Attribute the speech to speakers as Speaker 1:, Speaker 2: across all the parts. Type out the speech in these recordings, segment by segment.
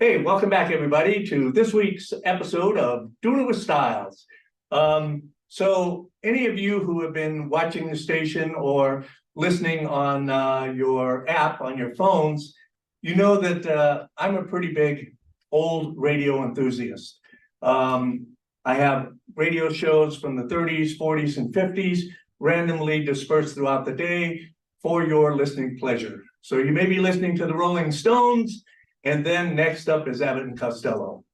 Speaker 1: Hey, welcome back, everybody, to this week's episode of Doing It with Stiles. So any of you who have been watching the station or listening on your app on your phones, you know that I'm a pretty big old radio enthusiast. I have radio shows from the 30s, 40s, and 50s randomly dispersed throughout the day for your listening pleasure. So you may be listening to the Rolling Stones, and then next up is Abbott and Costello.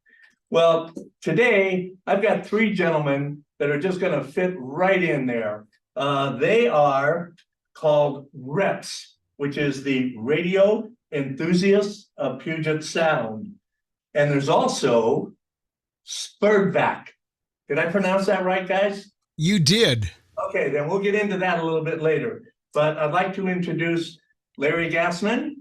Speaker 1: Well, today I've got three gentlemen that are just going to fit right in there. They are called REPS, which is the Radio Enthusiasts of Puget Sound. And there's also Spurdvac. Did I pronounce that right, guys?
Speaker 2: You did.
Speaker 1: Okay, then we'll get into that a little bit later. But I'd like to introduce Larry Gassman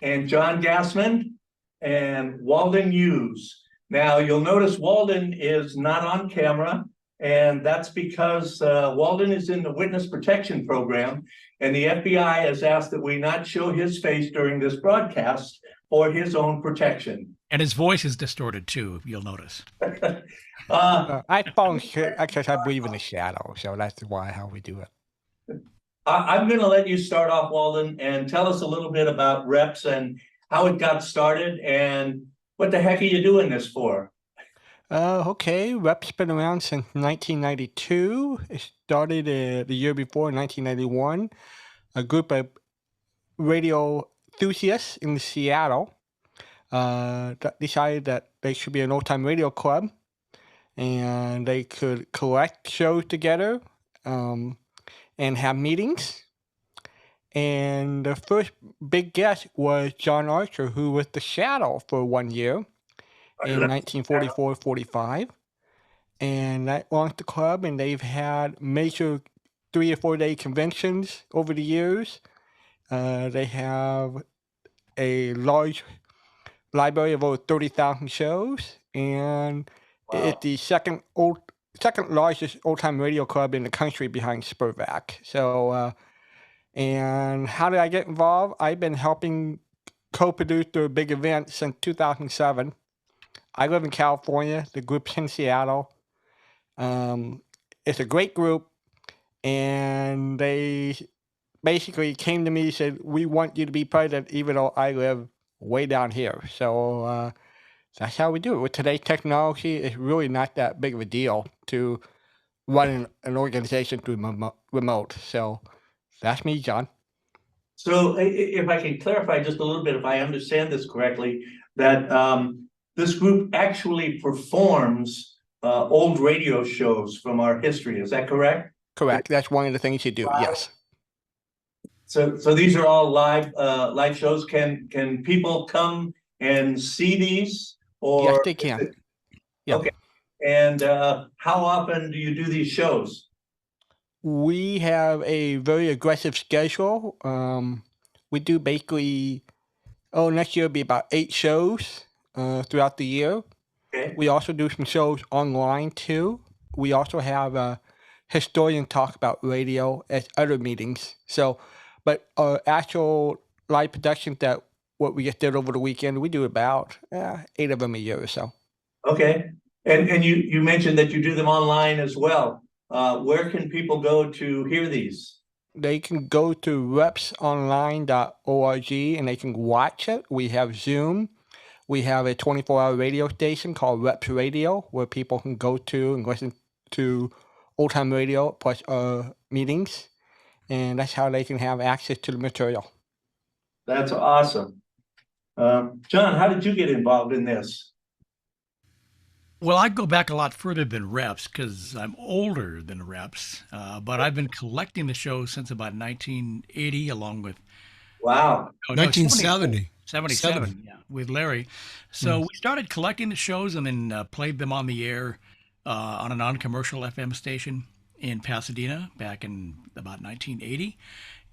Speaker 1: and John Gassman and Walden Hughes. Now, you'll notice Walden is not on camera, and that's because Walden is in the Witness Protection Program, and the FBI has asked that we not show his face during this broadcast for his own protection.
Speaker 3: And his voice is distorted, too, you'll notice.
Speaker 4: I believe in the shadow, so that's why how we do it.
Speaker 1: I'm going to let you start off, Walden, and tell us a little bit about REPS and how it got started and what the heck are you doing this for?
Speaker 4: Okay, REP's been around since 1992. It started the year before, 1991. A group of radio enthusiasts in Seattle decided that there should be an old-time radio club, and they could collect shows together and have meetings. And the first big guest was John Archer, who was the Shadow for 1 year in 1944-45. And that launched the club, and they've had major 3 or 4 day conventions over the years. They have a large library of over 30,000 shows, and it's the second largest old-time radio club in the country behind Spurvac. So, and how did I get involved? I've been helping co-produce their big event since 2007. I live in California. The group's in Seattle. It's a great group, and they basically came to me and said, we want you to be president, even though I live way down here. So that's how we do it. With today's technology, it's really not that big of a deal to run an organization through remote. So that's me, John.
Speaker 1: So if I can clarify just a little bit, if I understand this correctly, that this group actually performs old radio shows from our history. Is that correct?
Speaker 4: Correct. That's one of the things you do. Wow. Yes.
Speaker 1: So these are all live shows. Can people come and see these? Or
Speaker 4: yes, they can.
Speaker 1: Yeah. Okay. And how often do you do these shows?
Speaker 4: We have a very aggressive schedule. We do basically, next year will be about 8 shows throughout the year. Okay. We also do some shows online too. We also have a historian talk about radio at other meetings. So, but our actual live productions that what we just did over the weekend, we do about 8 of them a year or so.
Speaker 1: Okay. And you mentioned that you do them online as well. Where can people go to hear these?
Speaker 4: They can go to repsonline.org and they can watch it. We have Zoom. We have a 24-hour radio station called Reps Radio, where people can go to and listen to old-time radio plus meetings. And that's how they can have access to the material.
Speaker 1: That's awesome. John, how did you get involved in this?
Speaker 3: Well, I go back a lot further than Reps because I'm older than Reps, but I've been collecting the show since about 1980, along with
Speaker 2: 1970.
Speaker 3: 77, yeah, with Larry. So we started collecting the shows and then played them on the air on a non-commercial FM station in Pasadena back in about 1980,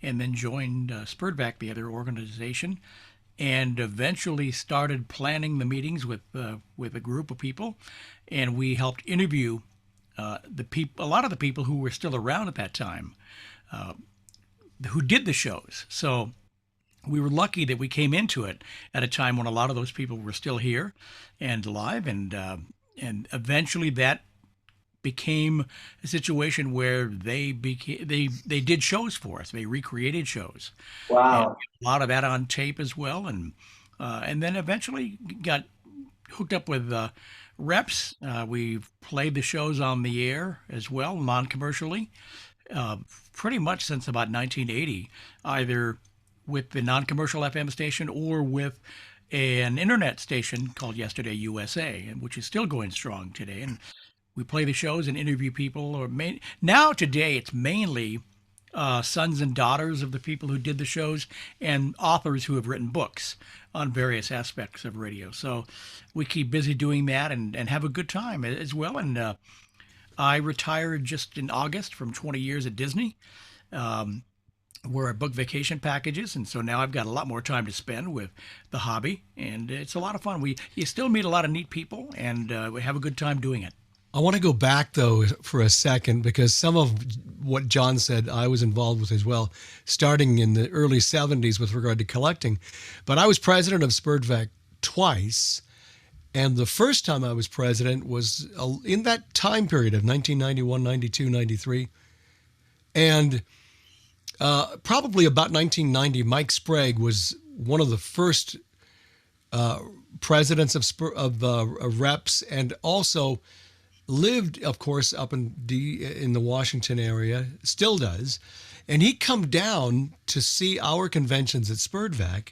Speaker 3: and then joined Spurdvac, the other organization, and eventually started planning the meetings with a group of people, and we helped interview a lot of the people who were still around at that time, who did the shows. So we were lucky that we came into it at a time when a lot of those people were still here and alive, and eventually that became a situation where they did shows for us. They recreated shows, and
Speaker 1: Wow.
Speaker 3: a lot of that on tape as well, and then eventually got hooked up with reps. We played the shows on the air as well, non-commercially, uh, pretty much since about 1980, either with the non-commercial FM station or with an internet station called Yesterday USA, which is still going strong today. And we play the shows and interview people. Now today, it's mainly sons and daughters of the people who did the shows and authors who have written books on various aspects of radio. So we keep busy doing that and have a good time as well. And I retired just in August from 20 years at Disney, um, where I book vacation packages, and so now I've got a lot more time to spend with the hobby, and it's a lot of fun. You still meet a lot of neat people, and we have a good time doing it.
Speaker 2: I want to go back, though, for a second, because some of what John said I was involved with as well, starting in the early 70s with regard to collecting. But I was president of SPURDVAC twice, and the first time I was president was in that time period of 1991, 92, 93. And probably about 1990, Mike Sprague was one of the first presidents of reps, and also lived, of course, up in the Washington area, still does. And he'd come down to see our conventions at SPURDVAC,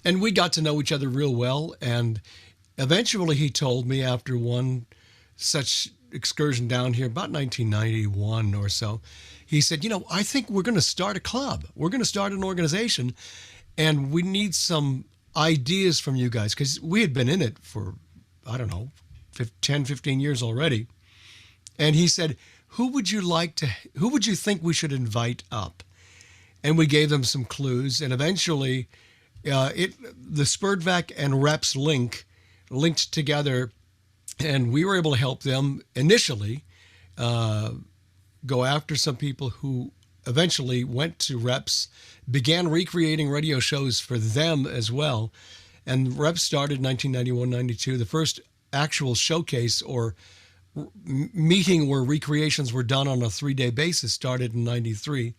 Speaker 2: and we got to know each other real well. And eventually he told me, after one such excursion down here, about 1991 or so, he said, I think we're going to start a club. We're going to start an organization, and we need some ideas from you guys, because we had been in it for, I don't know, 10, 15 years already. And he said, who would you think we should invite up? And we gave them some clues, and eventually the SPURDVAC and Reps linked together, and we were able to help them initially go after some people who eventually went to Reps, began recreating radio shows for them as well. And Reps started in 1991, 92. The first actual showcase or meeting where recreations were done on a 3-day basis started in 93.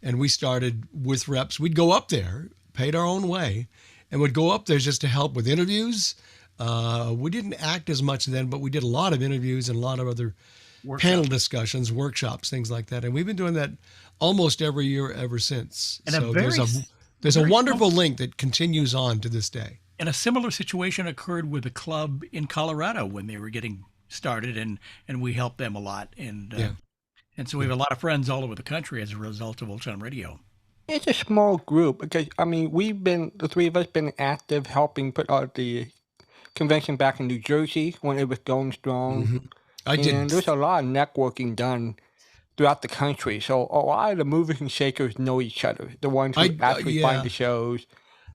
Speaker 2: And we started with Reps. We'd go up there, paid our own way, and would go up there just to help with interviews. We didn't act as much then, but we did a lot of interviews and a lot of other panel discussions, workshops, things like that. And we've been doing that almost every year ever since.
Speaker 3: And
Speaker 2: so there's a wonderful link that continues on to this day.
Speaker 3: And a similar situation occurred with a club in Colorado when they were getting started, and we helped them a lot. And so we have a lot of friends all over the country as a result of Old Time Radio.
Speaker 4: It's a small group because, the three of us been active helping put out the convention back in New Jersey when it was going strong.
Speaker 2: Mm-hmm.
Speaker 4: And there's a lot of networking done throughout the country. So a lot of the movers and shakers know each other. The ones who actually find the shows.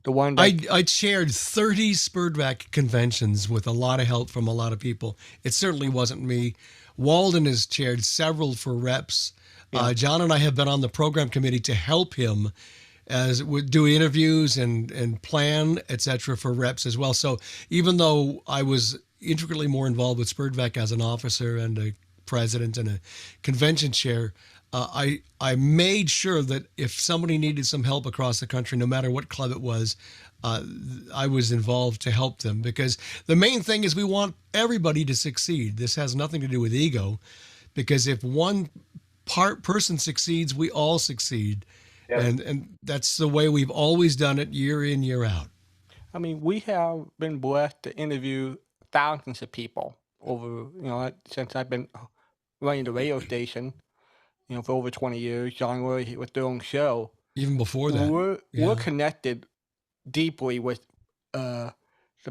Speaker 4: The one that
Speaker 2: I chaired 30 SPURDVAC conventions with a lot of help from a lot of people. It certainly wasn't me. Walden has chaired several for Reps. Yeah. John and I have been on the program committee to help him as we do interviews and plan, etc., for Reps as well. So even though I was intricately more involved with SPURDVAC as an officer and a president and a convention chair, I made sure that if somebody needed some help across the country, no matter what club it was, I was involved to help them, because the main thing is we want everybody to succeed. This has nothing to do with ego, because if one person succeeds, we all succeed. Yeah. And that's the way we've always done it, year in, year out.
Speaker 4: We have been blessed to interview thousands of people over, since I've been running the radio station, for over 20 years. John Roy with their own show.
Speaker 2: Even before that.
Speaker 4: We're connected deeply with the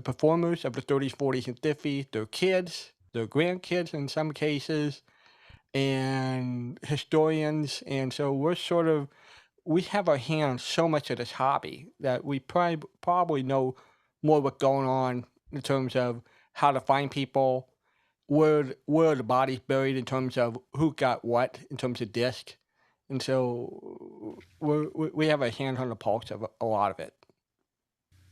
Speaker 4: performers of the 30s, 40s, and 50s, their kids, their grandkids in some cases, and historians. And so we have our hands so much of this hobby that we probably know more what's going on in terms of how to find people, where the body's buried in terms of who got what in terms of disc. And so we have a hand on the pulse of a lot of it.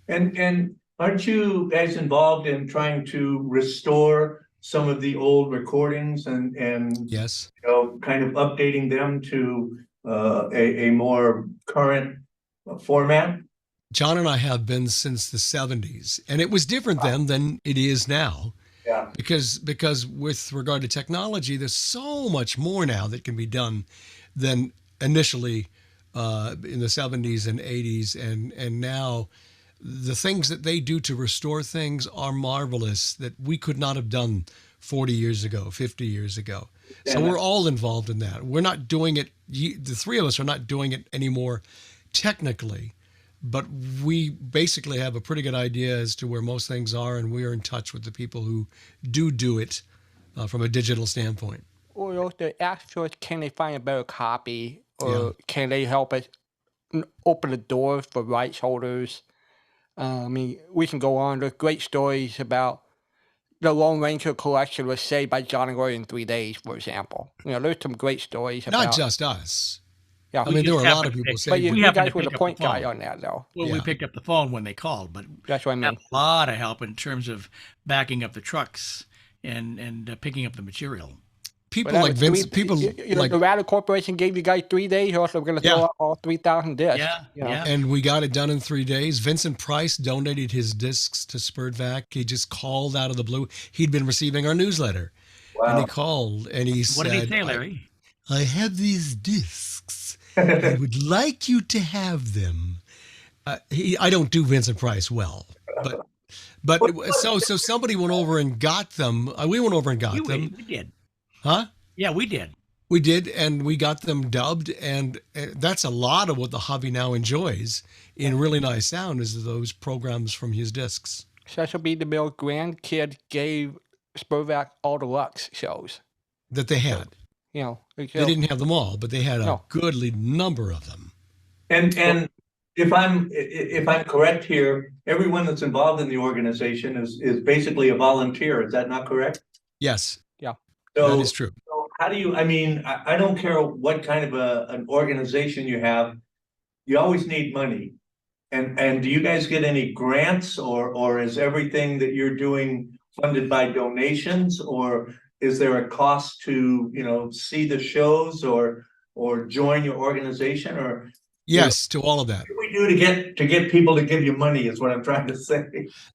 Speaker 1: And aren't you guys involved in trying to restore some of the old recordings and
Speaker 2: Yes.
Speaker 1: kind of updating them to a more current format?
Speaker 2: John and I have been since the 70s, and it was different then than it is now.
Speaker 1: Yeah.
Speaker 2: Because with regard to technology, there's so much more now that can be done than initially in the 70s and 80s, and now the things that they do to restore things are marvelous that we could not have done 40 years ago, 50 years ago. So we're all involved in that. We're not doing it. The three of us are not doing it anymore technically, but we basically have a pretty good idea as to where most things are, and we are in touch with the people who do it from a digital standpoint.
Speaker 4: Or also ask first, can they find a better copy, or
Speaker 2: Yeah.
Speaker 4: can they help us open the doors for rights holders? I mean, we can go on. There's great stories about the Lone Ranger collection was saved by John and Roy in 3 days, for example. There's some great stories about.
Speaker 2: Not just us.
Speaker 4: Yeah.
Speaker 2: I mean, there were a
Speaker 3: just
Speaker 2: lot of
Speaker 3: happened to
Speaker 2: people
Speaker 3: pick-
Speaker 2: saying,
Speaker 4: But you,
Speaker 3: we
Speaker 4: you
Speaker 3: happened
Speaker 4: guys
Speaker 3: to
Speaker 4: were the
Speaker 3: pick up the
Speaker 4: point guy
Speaker 3: phone.
Speaker 4: on that, though.
Speaker 3: Well, we
Speaker 2: Yeah.
Speaker 3: picked up the phone when they called, but
Speaker 4: That's what I
Speaker 3: got
Speaker 4: mean.
Speaker 3: a lot of help in terms of backing up the trucks and picking up the material.
Speaker 2: people
Speaker 4: But that
Speaker 2: like
Speaker 4: was
Speaker 2: Vince,
Speaker 4: three-
Speaker 2: people like,
Speaker 4: the Rattle Corporation gave you guys 3 days. You're also going to throw
Speaker 2: Yeah.
Speaker 4: out all 3,000 discs.
Speaker 3: Yeah, yeah.
Speaker 2: and we got it done in 3 days. Vincent Price donated his discs to SpurtVac. He just called out of the blue. He'd been receiving our newsletter, and he
Speaker 1: Wow.
Speaker 2: called and he
Speaker 3: What
Speaker 2: said,
Speaker 3: did he say, Larry?
Speaker 2: I have these discs. I would like you to have them. I don't do Vincent Price well, but so somebody went over and got them. We went over and got them,
Speaker 3: We did.
Speaker 2: huh?
Speaker 3: Yeah, we did.
Speaker 2: We did, and we got them dubbed, and that's a lot of what the hobby now enjoys in really nice sound is those programs from his discs.
Speaker 4: Cecil B. DeMille's grandkid gave SpurtVac all the Lux shows.
Speaker 2: That they had.
Speaker 4: They
Speaker 2: They didn't have them all, but they had a
Speaker 4: No.
Speaker 2: goodly number of them.
Speaker 1: And if I'm correct here, everyone that's involved in the organization is basically a volunteer. Is that not correct?
Speaker 2: Yes,
Speaker 1: So,
Speaker 2: that is true.
Speaker 1: so how do you? I mean, I don't care what kind of an organization you have. You always need money. And do you guys get any grants, or is everything that you're doing funded by donations, or is there a cost to see the shows or join your organization, or
Speaker 2: Yes, to all of that.
Speaker 1: what do we do to get people to give you money is what I'm trying to say.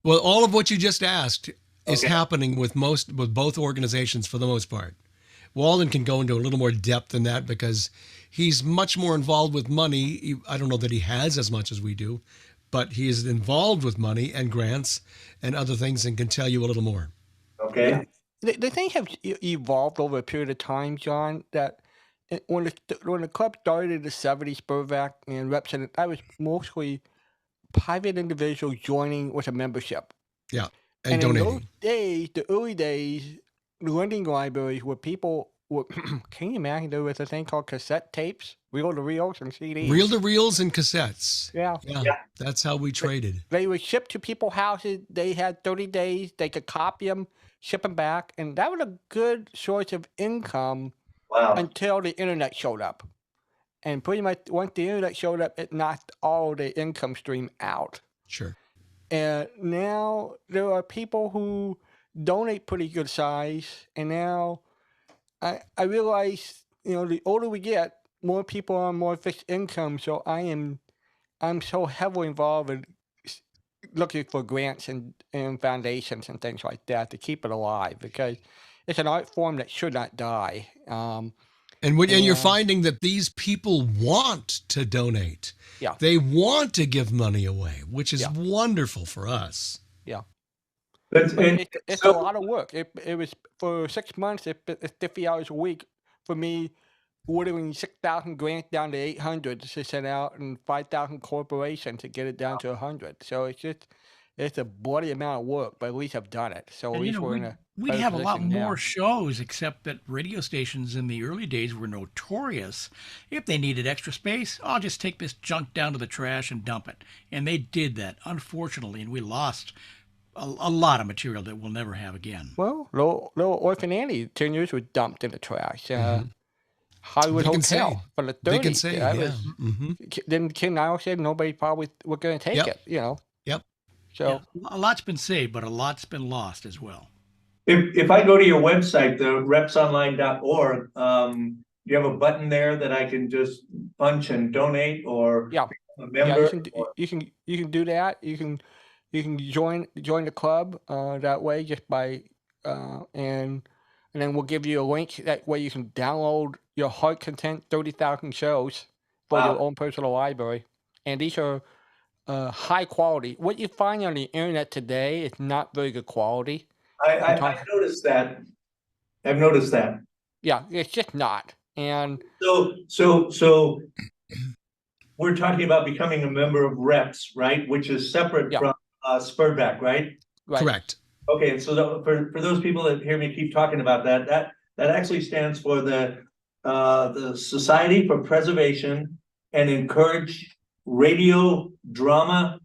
Speaker 2: Well, all of what you just asked is
Speaker 1: Okay.
Speaker 2: happening with both organizations for the most part. Walden can go into a little more depth than that because he's much more involved with money. I don't know that he has as much as we do, but he is involved with money and grants and other things and can tell you a little more.
Speaker 1: Okay.
Speaker 4: The things have evolved over a period of time, John, that when the club started in the 70s, SpurtVac and reps, and I was mostly private individuals joining with a membership.
Speaker 2: Yeah, and
Speaker 4: in those
Speaker 2: donating.
Speaker 4: days, the early days, the lending libraries where people were, can you imagine there was a thing called cassette tapes, reel-to-reels and CDs?
Speaker 2: Reel-to-reels and cassettes.
Speaker 4: Yeah.
Speaker 2: Yeah, that's how we traded.
Speaker 4: They were shipped to people's houses. They had 30 days. They could copy them, ship them back. And that was a good source of income
Speaker 1: Wow.
Speaker 4: until the internet showed up. And pretty much once the internet showed up, it knocked all the income stream out.
Speaker 2: Sure.
Speaker 4: And now there are people who donate pretty good size. And now I realize, the older we get, more people are on more fixed income. So I'm so heavily involved in looking for grants and foundations and things like that to keep it alive, because it's an art form that should not die.
Speaker 2: And you're
Speaker 4: Yeah.
Speaker 2: finding that these people want to donate.
Speaker 4: Yeah.
Speaker 2: They want to give money away, which is
Speaker 4: Yeah.
Speaker 2: wonderful for us.
Speaker 1: But
Speaker 4: It's
Speaker 1: so-
Speaker 4: a lot of work. It was for 6 months. It's 50 hours a week for me, ordering 6,000 grants down to 800 to send out, and 5,000 corporations to get it down to 100. So it's a bloody amount of work, but at least I've done it. So at
Speaker 3: And
Speaker 4: least we're in a
Speaker 3: we'd
Speaker 4: better
Speaker 3: have a lot
Speaker 4: position now.
Speaker 3: more shows, except that radio stations in the early days were notorious. If they needed extra space, I'll just take this junk down to the trash and dump it. And they did that, unfortunately, and we lost a lot of material that we'll never have again.
Speaker 4: Well, little Orphan Annie 10 years was dumped in the trash. Hollywood
Speaker 2: They can
Speaker 4: Hotel
Speaker 2: say.
Speaker 4: for the
Speaker 2: They can
Speaker 4: 30s.
Speaker 2: say,
Speaker 4: That
Speaker 2: yeah.
Speaker 4: was,
Speaker 2: Hmm.
Speaker 4: then Ken Niles said nobody probably were going to take
Speaker 2: Yep.
Speaker 4: it, you know.
Speaker 2: Yep.
Speaker 3: Yeah,
Speaker 4: So
Speaker 3: a lot's been saved, but a lot's been lost as well.
Speaker 1: If I go to your website, the repsonline.org, do you have a button there that I can just punch and donate or
Speaker 4: yeah,
Speaker 1: become a
Speaker 4: yeah,
Speaker 1: member?
Speaker 4: you can do that. You can join the club that way just by and then we'll give you a link that way you can download your hard content 30,000 shows for your
Speaker 1: Wow.
Speaker 4: own personal library. And these are high quality. What you find on the internet today is not very good quality.
Speaker 1: I've noticed that. I've noticed that.
Speaker 4: Yeah, it's just not. And
Speaker 1: So we're talking about becoming a member of Reps, right? Which is separate
Speaker 4: yeah,
Speaker 1: from Spurback, right?
Speaker 4: right.
Speaker 2: Correct.
Speaker 1: Okay, and so for those people that hear me keep talking about that, that actually stands for the Society for Preservation and Encourage Radio Drama,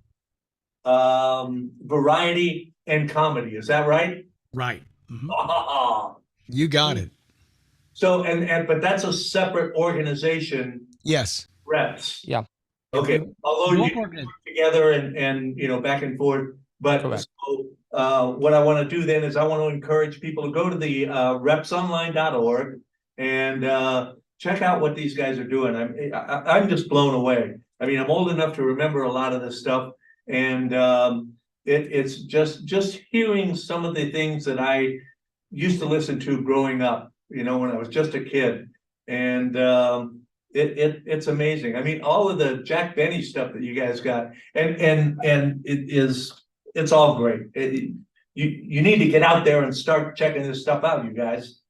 Speaker 1: Variety, and Comedy. Is that right?
Speaker 3: Right. Hmm.
Speaker 2: You got it.
Speaker 1: So but that's a separate organization,
Speaker 2: Yes.
Speaker 1: Reps.
Speaker 4: Yeah,
Speaker 1: Okay, although you
Speaker 3: Both
Speaker 1: work
Speaker 3: organi-
Speaker 1: together and back and forth, but
Speaker 4: correct.
Speaker 1: so what I want to do then is I want to encourage people to go to the repsonline.org and check out what these guys are doing. I'm just blown away. I mean, I'm old enough to remember a lot of this stuff, and it's just hearing some of the things that I used to listen to growing up. When I was just a kid, and it's amazing. I mean, all of the Jack Benny stuff that you guys got, and it's all great. You need to get out there and start checking this stuff out, you guys.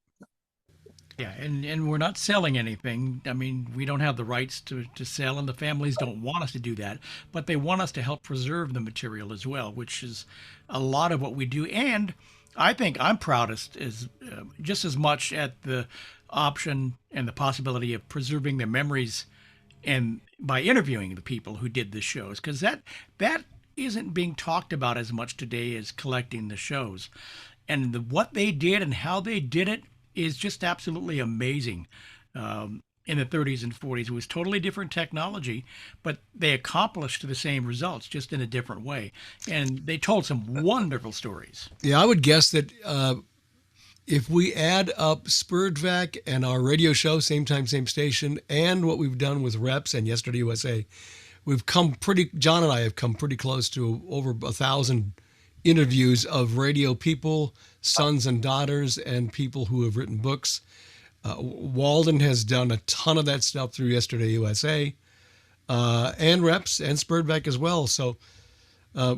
Speaker 3: Yeah, and we're not selling anything. I mean, we don't have the rights to sell, and the families don't want us to do that. But they want us to help preserve the material as well, which is a lot of what we do. And I think I'm proudest is just as much at the option and the possibility of preserving their memories and by interviewing the people who did the shows, because that isn't being talked about as much today as collecting the shows, and what they did and how they did it is just absolutely amazing. In the 30s and 40s, it was totally different technology, but they accomplished the same results just in a different way, and they told some wonderful stories.
Speaker 2: Yeah, I would guess that if we add up Spurback and our radio show, same time, same station, and what we've done with Reps and Yesterday USA, John and I have come pretty close to over 1,000 interviews of radio people, sons and daughters, and people who have written books. Walden has done a ton of that stuff through Yesterday USA, and Reps and Spurback as well. So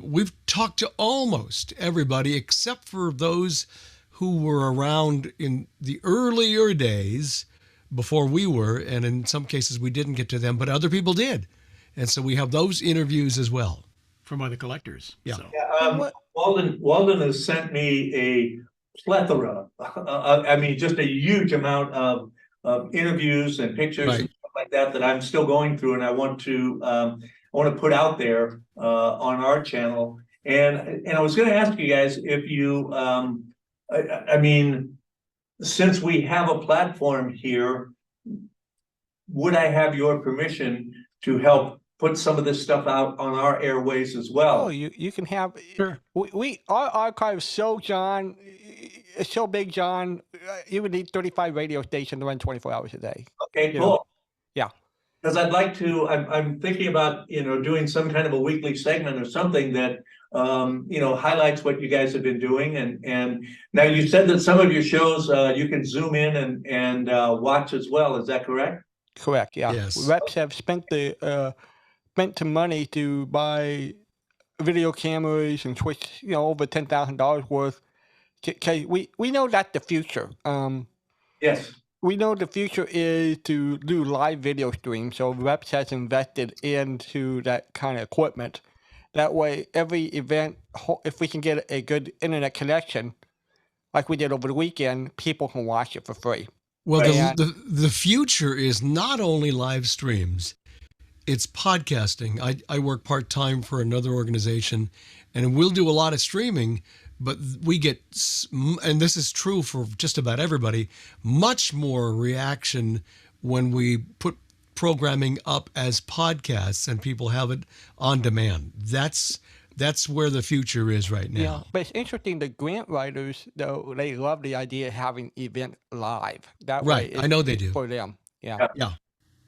Speaker 2: we've talked to almost everybody except for those who were around in the earlier days before we were, and in some cases we didn't get to them, but other people did. And so we have those interviews as well.
Speaker 3: From other collectors.
Speaker 2: Yeah.
Speaker 3: So.
Speaker 1: Walden has sent me a plethora. I mean, just a huge amount of interviews and pictures
Speaker 2: Right.
Speaker 1: and stuff like that I'm still going through, and I want to put out there on our channel. And I was going to ask you guys if you, I mean, since we have a platform here, would I have your permission to help put some of this stuff out on our airways as well?
Speaker 4: Oh, you can have.
Speaker 3: Sure.
Speaker 4: Our archive is so John. It's so big, John. You would need 35 radio stations to run 24 hours a day.
Speaker 1: Okay,
Speaker 4: You
Speaker 1: cool.
Speaker 4: know. Yeah.
Speaker 1: Because I'd like to, I'm thinking about, doing some kind of a weekly segment or something that, highlights what you guys have been doing. And now you said that some of your shows, you can zoom in and watch as well. Is that correct?
Speaker 4: Correct. Yeah.
Speaker 2: Yes.
Speaker 4: Reps have spent the money to buy video cameras and switch, over $10,000 worth. Because we know that's the future.
Speaker 1: Yes.
Speaker 4: We know the future is to do live video streams, so Reps has invested into that kind of equipment. That way, every event, if we can get a good internet connection, like we did over the weekend, people can watch it for free.
Speaker 2: Well,
Speaker 4: Right.
Speaker 2: the future is not only live streams, it's podcasting. I work part-time for another organization, and we'll do a lot of streaming, but we get, and this is true for just about everybody, much more reaction when we put programming up as podcasts and people have it on demand. That's where the future is right now.
Speaker 4: Yeah, but it's interesting. The grant writers, though, they love the idea of having event live. That way,
Speaker 2: Right. I know they do.
Speaker 4: for them. Yeah.
Speaker 1: Yeah.
Speaker 2: Yeah.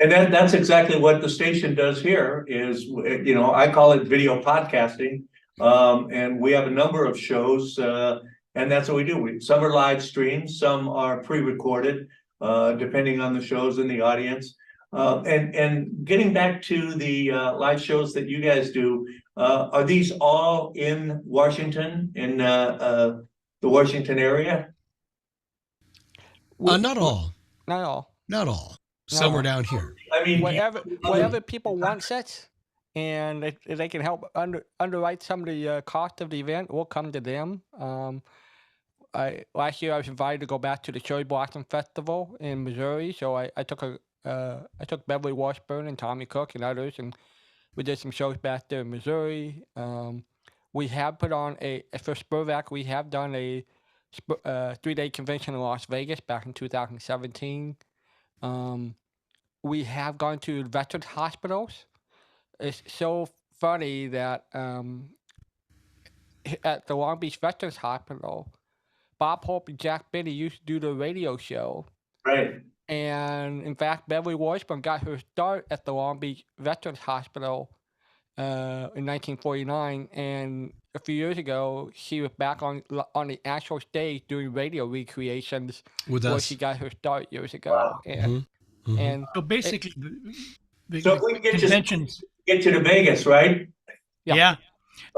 Speaker 1: And that's exactly what the station does here is, I call it video podcasting. And we have a number of shows, and that's what we do. Some are live streams, some are pre-recorded, depending on the shows and the audience. And getting back to the live shows that you guys do, are these all in Washington, in the Washington area?
Speaker 2: Not all.
Speaker 4: Not all.
Speaker 2: Not all. Some
Speaker 4: No.
Speaker 2: are down here.
Speaker 1: I mean,
Speaker 4: Whatever people want it, and if they can help underwrite some of the cost of the event, we'll come to them. Last year I was invited to go back to the Cherry Blossom Festival in Missouri, so I took Beverly Washburn and Tommy Cook and others, and we did some shows back there in Missouri. We have put on for Spurvac, we have done a 3-day convention in Las Vegas back in 2017. We have gone to veterans hospitals. It's so funny that at the Long Beach Veterans Hospital, Bob Hope and Jack Benny used to do the radio show.
Speaker 1: right.
Speaker 4: And in fact, Beverly Washburn got her start at the Long Beach Veterans Hospital in 1949. And a few years ago, she was back on the actual stage doing radio recreations
Speaker 2: With
Speaker 4: where
Speaker 2: us.
Speaker 4: she got her start years ago.
Speaker 1: Wow.
Speaker 4: And,
Speaker 2: Mhm.
Speaker 4: and
Speaker 3: So basically,
Speaker 1: So if we can get
Speaker 3: conventions.
Speaker 1: get you to Vegas, right?
Speaker 4: Yeah.
Speaker 3: Yeah.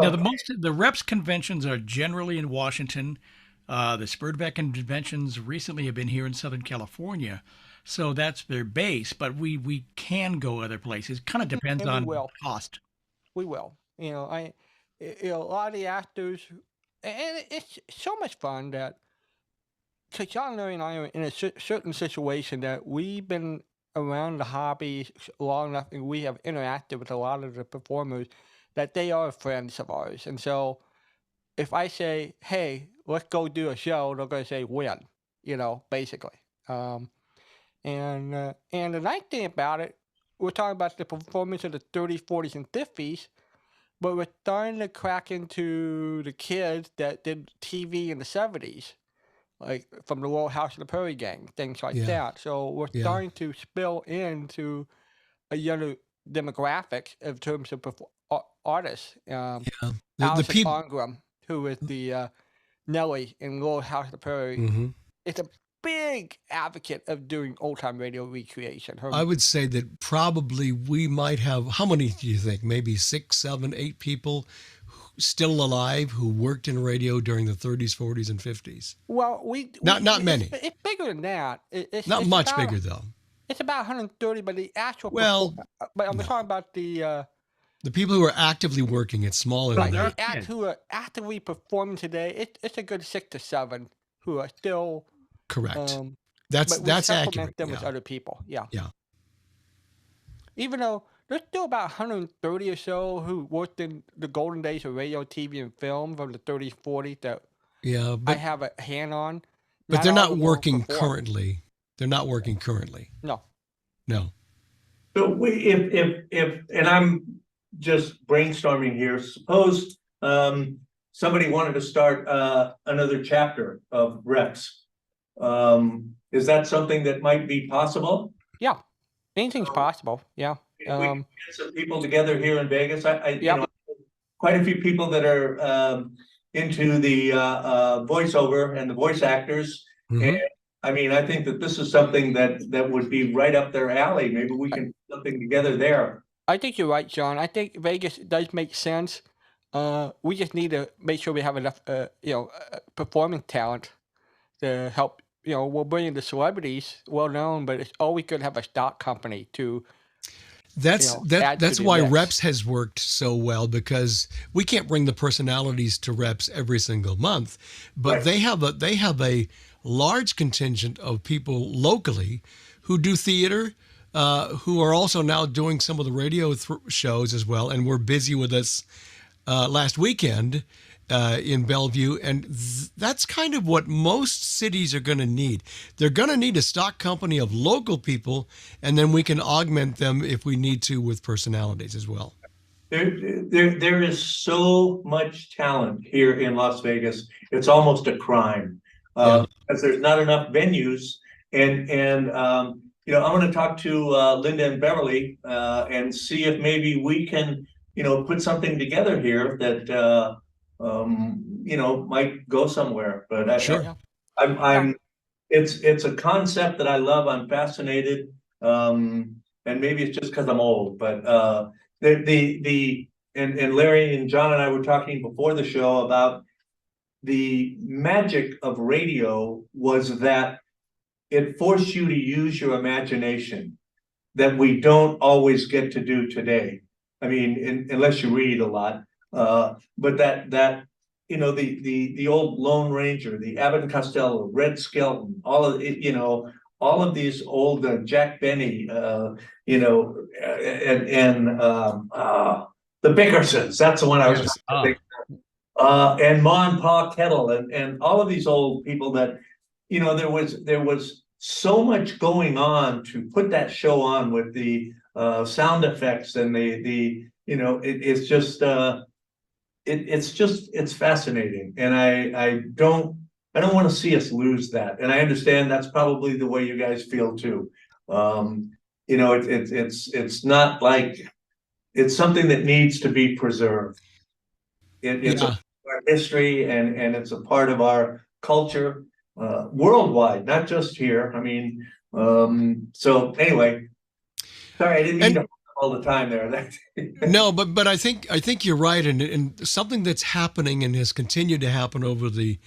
Speaker 3: Now
Speaker 1: Okay.
Speaker 3: the reps conventions are generally in Washington. The Spurback conventions recently have been here in Southern California, so that's their base. But we can go other places. Kind of depends
Speaker 4: And we
Speaker 3: on
Speaker 4: will.
Speaker 3: cost.
Speaker 4: we will. A lot of the actors, and it's so much fun that, because John, Larry, and I are in a certain situation that we've been around the hobby long enough, and we have interacted with a lot of the performers that they are friends of ours. And so, if I say, "Hey, let's go do a show," they're going to say, "When?" Basically. And the nice thing about it, we're talking about the performance of the 30s, 40s, and 50s, but we're starting to crack into the kids that did TV in the 70s, like from the Little House of the Prairie Gang, things like
Speaker 2: Yeah.
Speaker 4: that. So we're
Speaker 2: Yeah.
Speaker 4: starting to spill into a younger demographic in terms of artists.
Speaker 2: Yeah. The
Speaker 4: Allison
Speaker 2: people.
Speaker 4: Ongram, who is the Nellie in Little House of the Prairie,
Speaker 2: Mhm.
Speaker 4: is a big advocate of doing old time radio recreation.
Speaker 2: I would say that probably we might have, how many do you think? Maybe 6, 7, 8 people still alive who worked in radio during the 30s, 40s, and 50s.
Speaker 4: Well,
Speaker 2: Not many.
Speaker 4: It's bigger than that.
Speaker 2: Not
Speaker 4: it's
Speaker 2: much
Speaker 4: about-
Speaker 2: bigger, though.
Speaker 4: It's about 130, but the actual.
Speaker 2: Well,
Speaker 4: but I'm
Speaker 2: no.
Speaker 4: talking about the
Speaker 2: The people who are actively working, it's smaller
Speaker 4: right,
Speaker 2: than
Speaker 3: there
Speaker 2: that.
Speaker 3: are kids.
Speaker 4: who are actively performing today. It's a good 6 to 7 who are still.
Speaker 2: Correct.
Speaker 4: But
Speaker 2: That's
Speaker 4: we supplement
Speaker 2: accurate.
Speaker 4: them with
Speaker 2: Yeah.
Speaker 4: other people. Yeah.
Speaker 2: Yeah.
Speaker 4: Even though there's still about 130 or so who worked in the golden days of radio, TV, and film from the 30s, 40s that
Speaker 2: Yeah,
Speaker 4: I
Speaker 2: but
Speaker 4: have a hand on.
Speaker 2: they're
Speaker 4: all
Speaker 2: not
Speaker 4: of them will
Speaker 2: working
Speaker 4: perform.
Speaker 2: currently. They're not working currently.
Speaker 4: No.
Speaker 2: No.
Speaker 1: So if and I'm just brainstorming here, suppose somebody wanted to start another chapter of reps. Is that something that might be possible?
Speaker 4: Yeah. Anything's possible. Yeah.
Speaker 1: If we can get some people together here in Vegas,
Speaker 4: Yep.
Speaker 1: quite a few people that are into the voiceover and the voice actors.
Speaker 2: Mhm.
Speaker 1: And I mean, I think that this is something that would be right up their alley. Maybe we can put something together there.
Speaker 4: I think you're right, John. I think Vegas does make sense. We just need to make sure we have enough, performing talent to help. We'll bring in the celebrities, well known, but it's always good to have a stock company to.
Speaker 2: That's
Speaker 4: add to
Speaker 2: that's
Speaker 4: the
Speaker 2: why
Speaker 4: mix.
Speaker 2: reps has worked so well, because we can't bring the personalities to reps every single month, but
Speaker 1: Right.
Speaker 2: they have a large contingent of people locally who do theater, who are also now doing some of the radio shows as well, and were busy with us last weekend. in Bellevue, and that's kind of what most cities are going to need. They're going to need a stock company of local people, and then we can augment them if we need to with personalities as well.
Speaker 1: There is so much talent here in Las Vegas. It's almost a crime, because there's not enough venues. And you know, I'm going to talk to Linda and Beverly and see if maybe we can, you know, put something together here that you know, might go somewhere. But
Speaker 2: Sure.
Speaker 1: I'm it's a concept that I love. I'm fascinated. And maybe it's just because I'm old, but and Larry and John and I were talking before the show about the magic of radio was that it forced you to use your imagination that we don't always get to do today. I mean, unless you read a lot, but that you know, the old Lone Ranger, the Abbott and Costello, Red Skelton, all of it, you know, all of these old Jack Benny, you know, and the Bickersons. That's the one I was
Speaker 2: Yes.
Speaker 1: trying to think. And Ma and Pa Kettle, and all of these old people that, you know, there was so much going on to put that show on with the sound effects and the you know, it's just it's fascinating, and I don't want to see us lose that, and I understand that's probably the way you guys feel too. You know, it's not like it's something that needs to be preserved. It's a part of our history, and it's a part of our culture worldwide, not just here. I mean, so anyway, sorry, I didn't mean to hold up all the time there.
Speaker 2: No, but I think you're right, and something that's happening and has continued to happen over the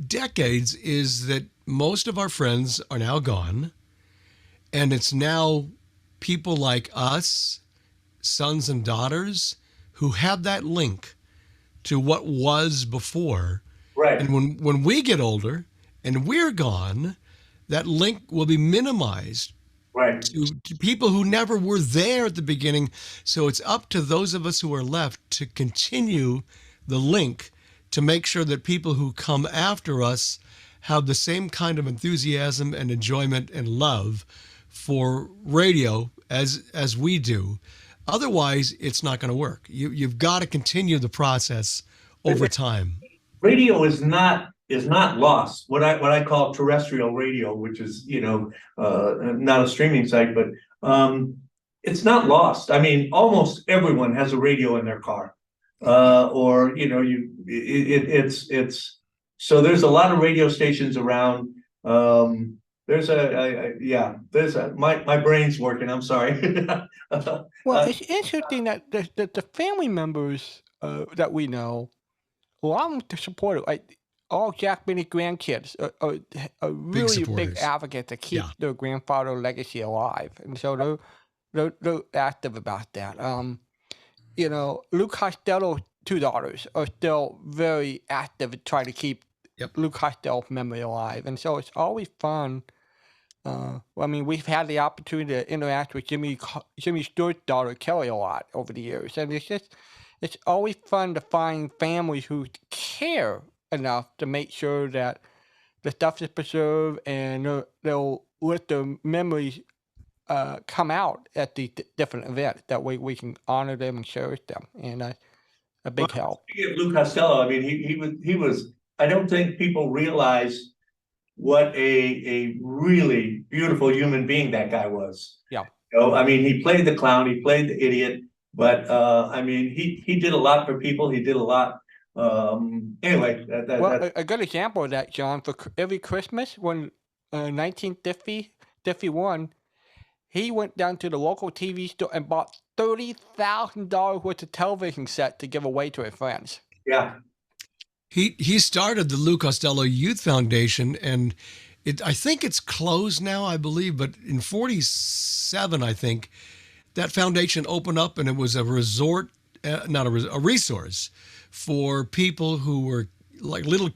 Speaker 2: decades is that most of our friends are now gone, and it's now people like us, sons and daughters, who have that link to what was before.
Speaker 1: Right.
Speaker 2: And when we get older and we're gone, that link will be minimized
Speaker 1: Right.
Speaker 2: to people who never were there at the beginning. So it's up to those of us who are left to continue the link to make sure that people who come after us have the same kind of enthusiasm and enjoyment and love for radio as we do. Otherwise, it's not going to work. You've got to continue the process over time.
Speaker 1: Radio is not lost. What I call terrestrial radio, which is, you know, not a streaming site, but it's not lost. I mean, almost everyone has a radio in their car, or you know, it's so there's a lot of radio stations around. There's my brain's working. I'm sorry.
Speaker 4: Well, it's interesting that the family members that we know, a lot of them to support it. Like all Jack Benny grandkids are really big
Speaker 2: supporters.
Speaker 4: advocates to keep
Speaker 2: Yeah.
Speaker 4: their grandfather legacy alive, and so they're active about that. You know, Luke Costello's two daughters are still very active at trying to keep
Speaker 2: Yep.
Speaker 4: Luke Costello's memory alive, and so it's always fun. I mean, we've had the opportunity to interact with Jimmy Stewart's daughter Kelly a lot over the years, and it's always fun to find families who care enough to make sure that the stuff is preserved, and they'll let their memories come out at the different events. That way we can honor them and cherish them, and that's a big help.
Speaker 1: Speaking of Lou Costello, I mean, he was. I don't think people realize what a really beautiful human being that guy was.
Speaker 4: Yeah.
Speaker 1: You know, I mean, he played the clown, he played the idiot, but I mean, he did a lot for people. He did a lot. Anyway,
Speaker 4: Well, a good example of that, John, for every Christmas when 1951, he went down to the local TV store and bought $30,000 worth of television set to give away to his friends.
Speaker 1: yeah.
Speaker 2: He started the Lou Costello Youth Foundation, and I think it's closed now, I believe, but in 47, I think, that foundation opened up, and it was a resort, a resource for people who were like little,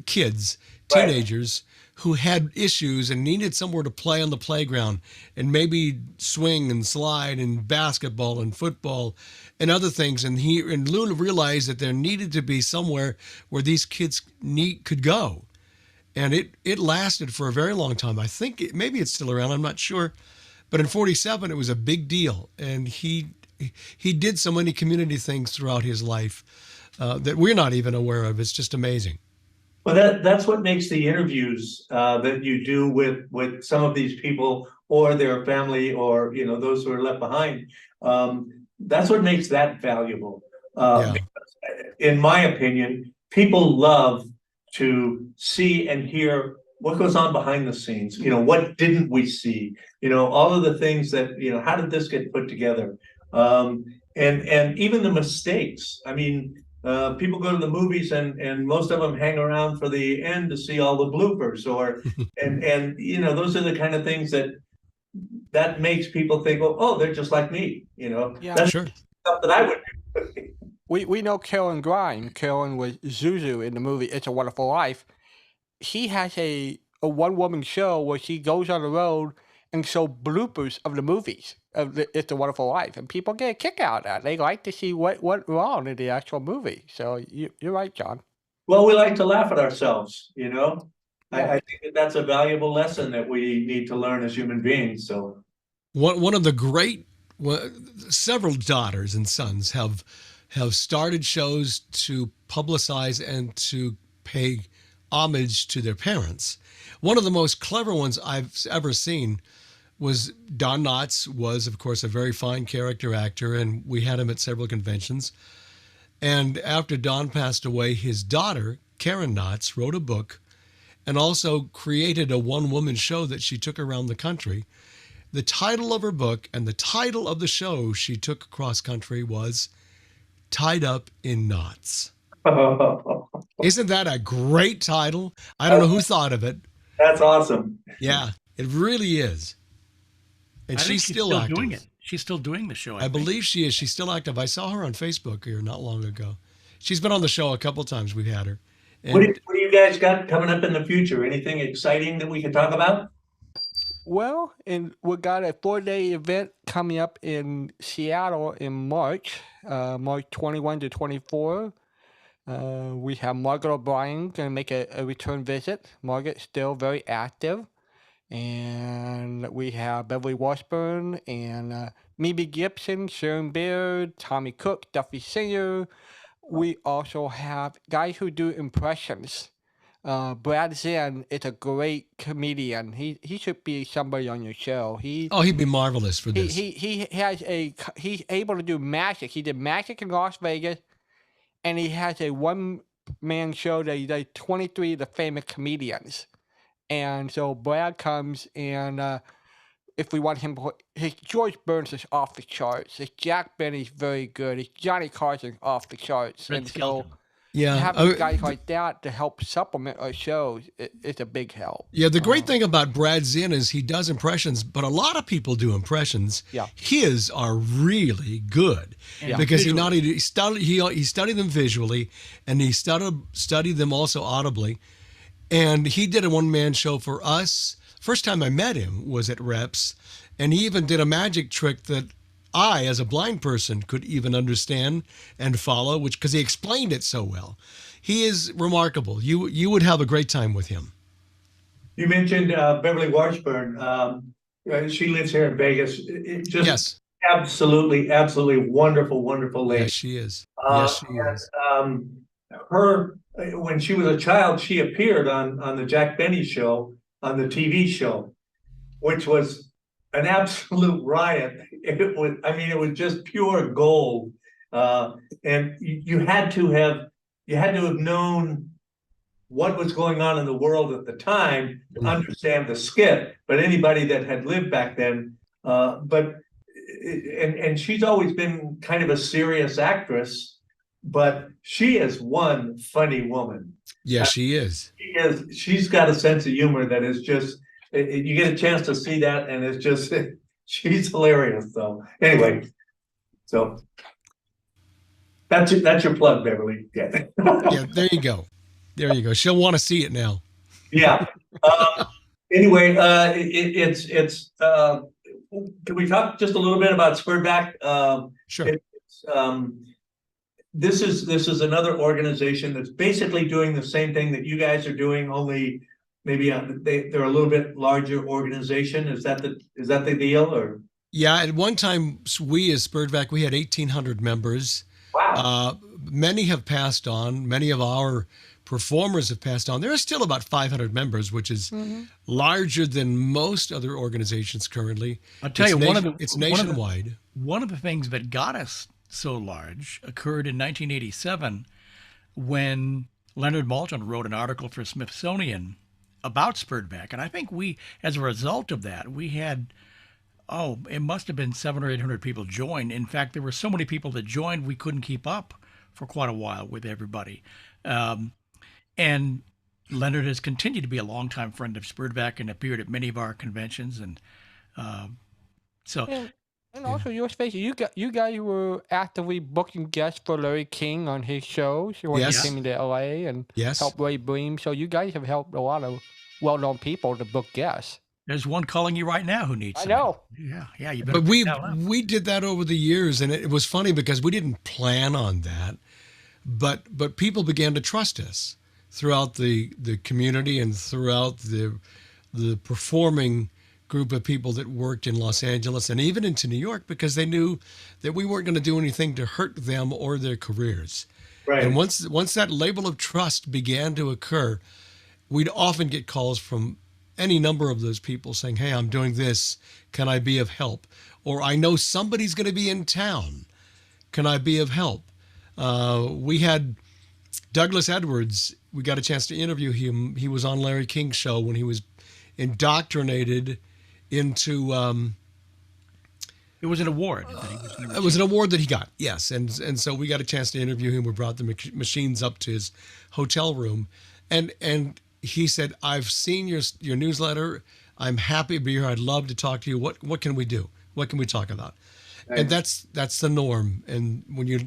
Speaker 2: kids,
Speaker 1: Right.
Speaker 2: teenagers who had issues and needed somewhere to play on the playground and maybe swing and slide and basketball and football and other things. And Lou realized that there needed to be somewhere where these kids could go. And it lasted for a very long time. I think maybe it's still around. I'm not sure. But in 47, it was a big deal. And he did so many community things throughout his life that we're not even aware of. It's just amazing.
Speaker 1: Well, that's what makes the interviews that you do with some of these people or their family, or those who are left behind. That's what makes that valuable.
Speaker 2: Yeah.
Speaker 1: In my opinion, people love to see and hear what goes on behind the scenes. What didn't we see? All of the things that, how did this get put together? And even the mistakes. I mean, people go to the movies and most of them hang around for the end to see all the bloopers, and those are the kind of things that makes people think, oh, they're just like me.
Speaker 4: Yeah.
Speaker 1: That's
Speaker 2: Sure.
Speaker 1: stuff that I would do.
Speaker 4: We know Karen Grime. Karen was Zuzu in the movie It's a Wonderful Life. He has a one-woman show where she goes on the road and show bloopers of the movies of It's a Wonderful Life, and people get a kick out of that. They like to see what went wrong in the actual movie. So you're right, John.
Speaker 1: Well, we like to laugh at ourselves.
Speaker 4: Yeah.
Speaker 1: I think that's a valuable lesson that we need to learn as human beings. So
Speaker 2: One of the great, several daughters and sons have started shows to publicize and to pay homage to their parents. One of the most clever ones I've ever seen was Don Knotts was, of course, a very fine character actor, and we had him at several conventions. And after Don passed away, his daughter, Karen Knotts, wrote a book and also created a one-woman show that she took around the country. The title of her book and the title of the show she took across country was Tied Up in Knots. Isn't that a great title? I don't know who thought of it.
Speaker 1: that's awesome.
Speaker 2: Yeah, it really is. And
Speaker 3: I think
Speaker 2: she's still active.
Speaker 3: doing it. She's still doing the show.
Speaker 2: I believe she is. She's still active. I saw her on Facebook here not long ago. She's been on the show a couple times. We've had her. And
Speaker 1: What do you guys got coming up in the future? Anything exciting that we can talk about?
Speaker 4: Well, and we got a 4-day event coming up in Seattle in March, March 21 to 24. We have Margaret O'Brien going to make a return visit. Margaret's still very active. And we have Beverly Washburn and Mimi Gibson, Sharon Baird, Tommy Cook, Duffy Singer. We also have guys who do impressions. Brad Zinn is a great comedian. He should be somebody on your show.
Speaker 2: he'd be marvelous for this.
Speaker 4: He's able to do magic. He did magic in Las Vegas, and he has a one-man show that he does 23 of the famous comedians. And so Brad comes, and if we want him, his George Burns is off the charts. His Jack Benny's very good. His Johnny Carson's off the charts.
Speaker 3: Red
Speaker 4: And so
Speaker 3: Skelton.
Speaker 2: Yeah.
Speaker 4: having guys like that to help supplement our shows is a big help.
Speaker 2: Yeah, the great thing about Brad Zinn is he does impressions, but a lot of people do impressions.
Speaker 4: Yeah.
Speaker 2: His are really good
Speaker 3: Yeah.
Speaker 2: because
Speaker 3: Visually.
Speaker 2: he studied them visually, and he studied them also audibly. And he did a one-man show for us. First time I met him was at Reps, and he even did a magic trick that I, as a blind person, could even understand and follow, because he explained it so well. He is remarkable. You would have a great time with him.
Speaker 1: You mentioned Beverly Washburn. She lives here in Vegas. Just
Speaker 2: Yes.
Speaker 1: absolutely wonderful lady.
Speaker 2: Yes, she is. Yes, she is.
Speaker 1: Her, when she was a child, she appeared on the Jack Benny show, on the TV show, which was an absolute riot. It was just pure gold. And you had to have known what was going on in the world at the time to understand the skit. But anybody that had lived back then, and she's always been kind of a serious actress, but she is one funny woman.
Speaker 2: Yeah, she is.
Speaker 1: She's got a sense of humor that is just, you get a chance to see that, and it's just, she's hilarious. So anyway, so That's your plug, Beverly. Yeah.
Speaker 2: Yeah, there you go. There you go. She'll want to see it now.
Speaker 1: Yeah. Anyway, can we talk just a little bit about Spurback?
Speaker 2: Sure.
Speaker 1: It's, this is another organization that's basically doing the same thing that you guys are doing, only maybe they're a little bit larger organization. Is that the deal, or?
Speaker 2: Yeah, at one time, we as Spurback, we had 1,800 members.
Speaker 1: Wow.
Speaker 2: Many have passed on. Many of our performers have passed on. There are still about 500 members, which is larger than most other organizations currently.
Speaker 3: I'll tell you,
Speaker 2: it's nationwide.
Speaker 3: One of the things that got us so large occurred in 1987 when Leonard Maltin wrote an article for Smithsonian about Spurback. And I think as a result of that, we had, it must have been 700 or 800 people join. In fact, there were so many people that joined, we couldn't keep up for quite a while with everybody. And Leonard has continued to be a longtime friend of Spurback and appeared at many of our conventions. And
Speaker 4: And also, let's face it, you guys were actively booking guests for Larry King on his shows when
Speaker 2: Yes.
Speaker 4: he came into LA and
Speaker 2: Yes.
Speaker 4: helped Ray Bream. So you guys have helped a lot of well-known people to book guests.
Speaker 3: there's one calling you right now who needs
Speaker 4: I
Speaker 3: somebody.
Speaker 4: know.
Speaker 3: Yeah, you better
Speaker 2: But
Speaker 3: pick that one up.
Speaker 2: we did that over the years, and it was funny because we didn't plan on that, but people began to trust us throughout the community and throughout the performing group of people that worked in Los Angeles and even into New York, because they knew that we weren't going to do anything to hurt them or their careers.
Speaker 1: Right.
Speaker 2: And once that label of trust began to occur, we'd often get calls from any number of those people saying, "Hey, I'm doing this. Can I be of help?" Or, "I know somebody's going to be in town. Can I be of help?" We had Douglas Edwards. We got a chance to interview him. He was on Larry King's show when he was indoctrinated into
Speaker 3: It was an award. That he was
Speaker 2: it was an award that he got, yes, and so we got a chance to interview him. We brought the machines up to his hotel room, and he said, "I've seen your newsletter. I'm happy to be here. I'd love to talk to you. What can we do? What can we talk about?"
Speaker 1: Right.
Speaker 2: And that's the norm. And when you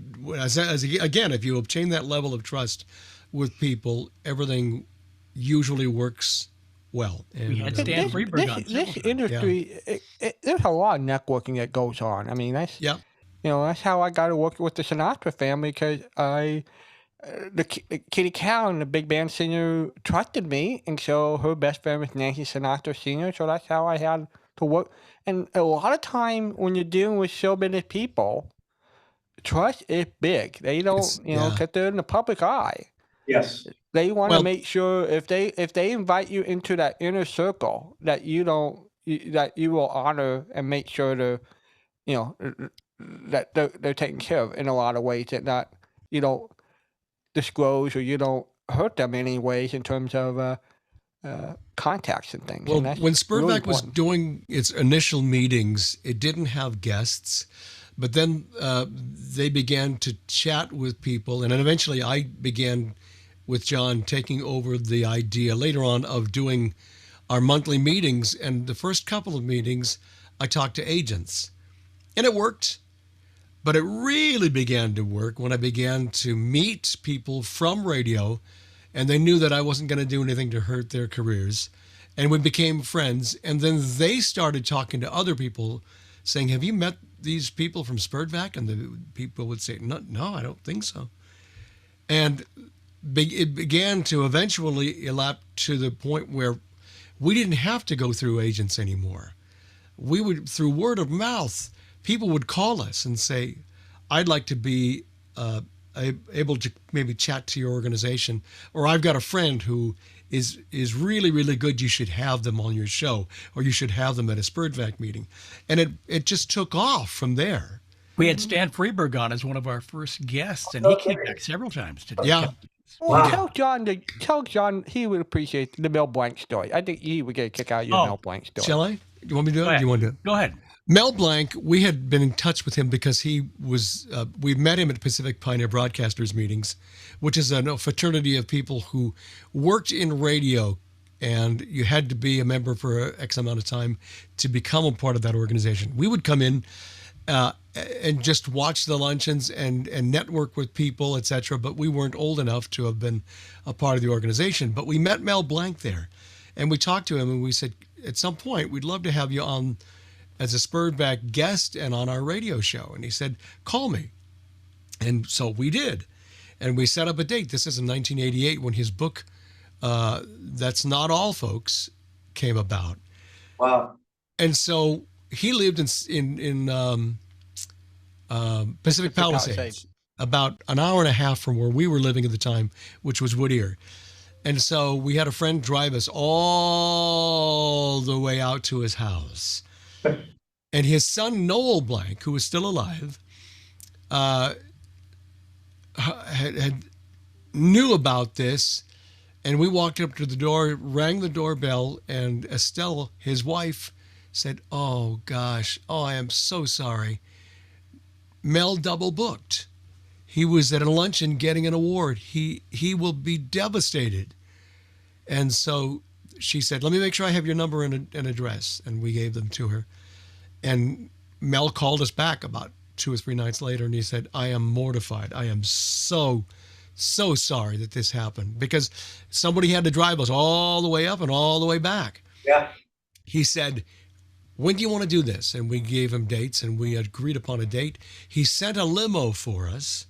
Speaker 2: again, if you obtain that level of trust with people, everything usually works well. And
Speaker 3: We had Stan Freberg on.
Speaker 4: This industry, there's a lot of networking that goes on. I mean, that's that's how I got to work with the Sinatra family, because Kitty Cowan, the big band singer, trusted me, and so her best friend was Nancy Sinatra Sr. So that's how I had to work. And a lot of time when you're dealing with show business people, trust is big. They don't, because they're in the public eye.
Speaker 1: Yes.
Speaker 4: They want to make sure if they invite you into that inner circle, that you will honor and make sure that they're taken care of in a lot of ways, that not you don't disclose or you don't hurt them in any ways in terms of contacts and things.
Speaker 2: Well,
Speaker 4: And that's
Speaker 2: when Spurback
Speaker 4: really
Speaker 2: was
Speaker 4: important.
Speaker 2: doing its initial meetings, it didn't have guests, but then they began to chat with people, and then eventually I began with John taking over the idea later on of doing our monthly meetings. And the first couple of meetings, I talked to agents, and it worked. But it really began to work when I began to meet people from radio, and they knew that I wasn't going to do anything to hurt their careers. And we became friends. And then they started talking to other people saying, "Have you met these people from Spurback?" And the people would say, no, I don't think so. And it began to eventually elapse to the point where we didn't have to go through agents anymore. We would, through word of mouth, people would call us and say, "I'd like to be able to maybe chat to your organization," or "I've got a friend who is really, really good. You should have them on your show, or you should have them at a Spurback meeting." And it just took off from there.
Speaker 3: We had Stan Freberg on as one of our first guests, and he came back several times to do
Speaker 2: Yeah.
Speaker 4: Well,
Speaker 1: Wow.
Speaker 4: tell John he would appreciate the Mel Blanc story. I think he would get a kick out of your
Speaker 3: Oh.
Speaker 4: Mel Blanc story.
Speaker 2: Shall I? You want me to do
Speaker 3: Go
Speaker 2: it?
Speaker 3: ahead.
Speaker 2: Do you want to do it?
Speaker 3: Go ahead.
Speaker 2: Mel Blanc, we had been in touch with him because he was, we met him at Pacific Pioneer Broadcasters meetings, which is a fraternity of people who worked in radio, and you had to be a member for X amount of time to become a part of that organization. We would come in and just watch the luncheons and network with people, etc. But we weren't old enough to have been a part of the organization. But we met Mel Blanc there, and we talked to him, and we said, at some point, we'd love to have you on as a spurred back guest and on our radio show. And he said, call me. And so we did. And we set up a date. This is in 1988 when his book, That's Not All, Folks, came about.
Speaker 1: Wow.
Speaker 2: And so he lived in Pacific Palisades, about an hour and a half from where we were living at the time, which was Whittier. And so we had a friend drive us all the way out to his house. And his son, Noel Blanc, who was still alive, had knew about this. And we walked up to the door, rang the doorbell, and Estelle, his wife, said, oh, gosh, oh, I am so sorry. Mel double booked. He was at a luncheon getting an award. He will be devastated. And so she said, let me make sure I have your number and address. And we gave them to her. And Mel called us back about 2 or 3 nights later, and he said, I am mortified. I am so sorry that this happened, because somebody had to drive us all the way up and all the way back.
Speaker 1: Yeah.
Speaker 2: He said, when do you want to do this? And we gave him dates, and we agreed upon a date. He sent a limo for us,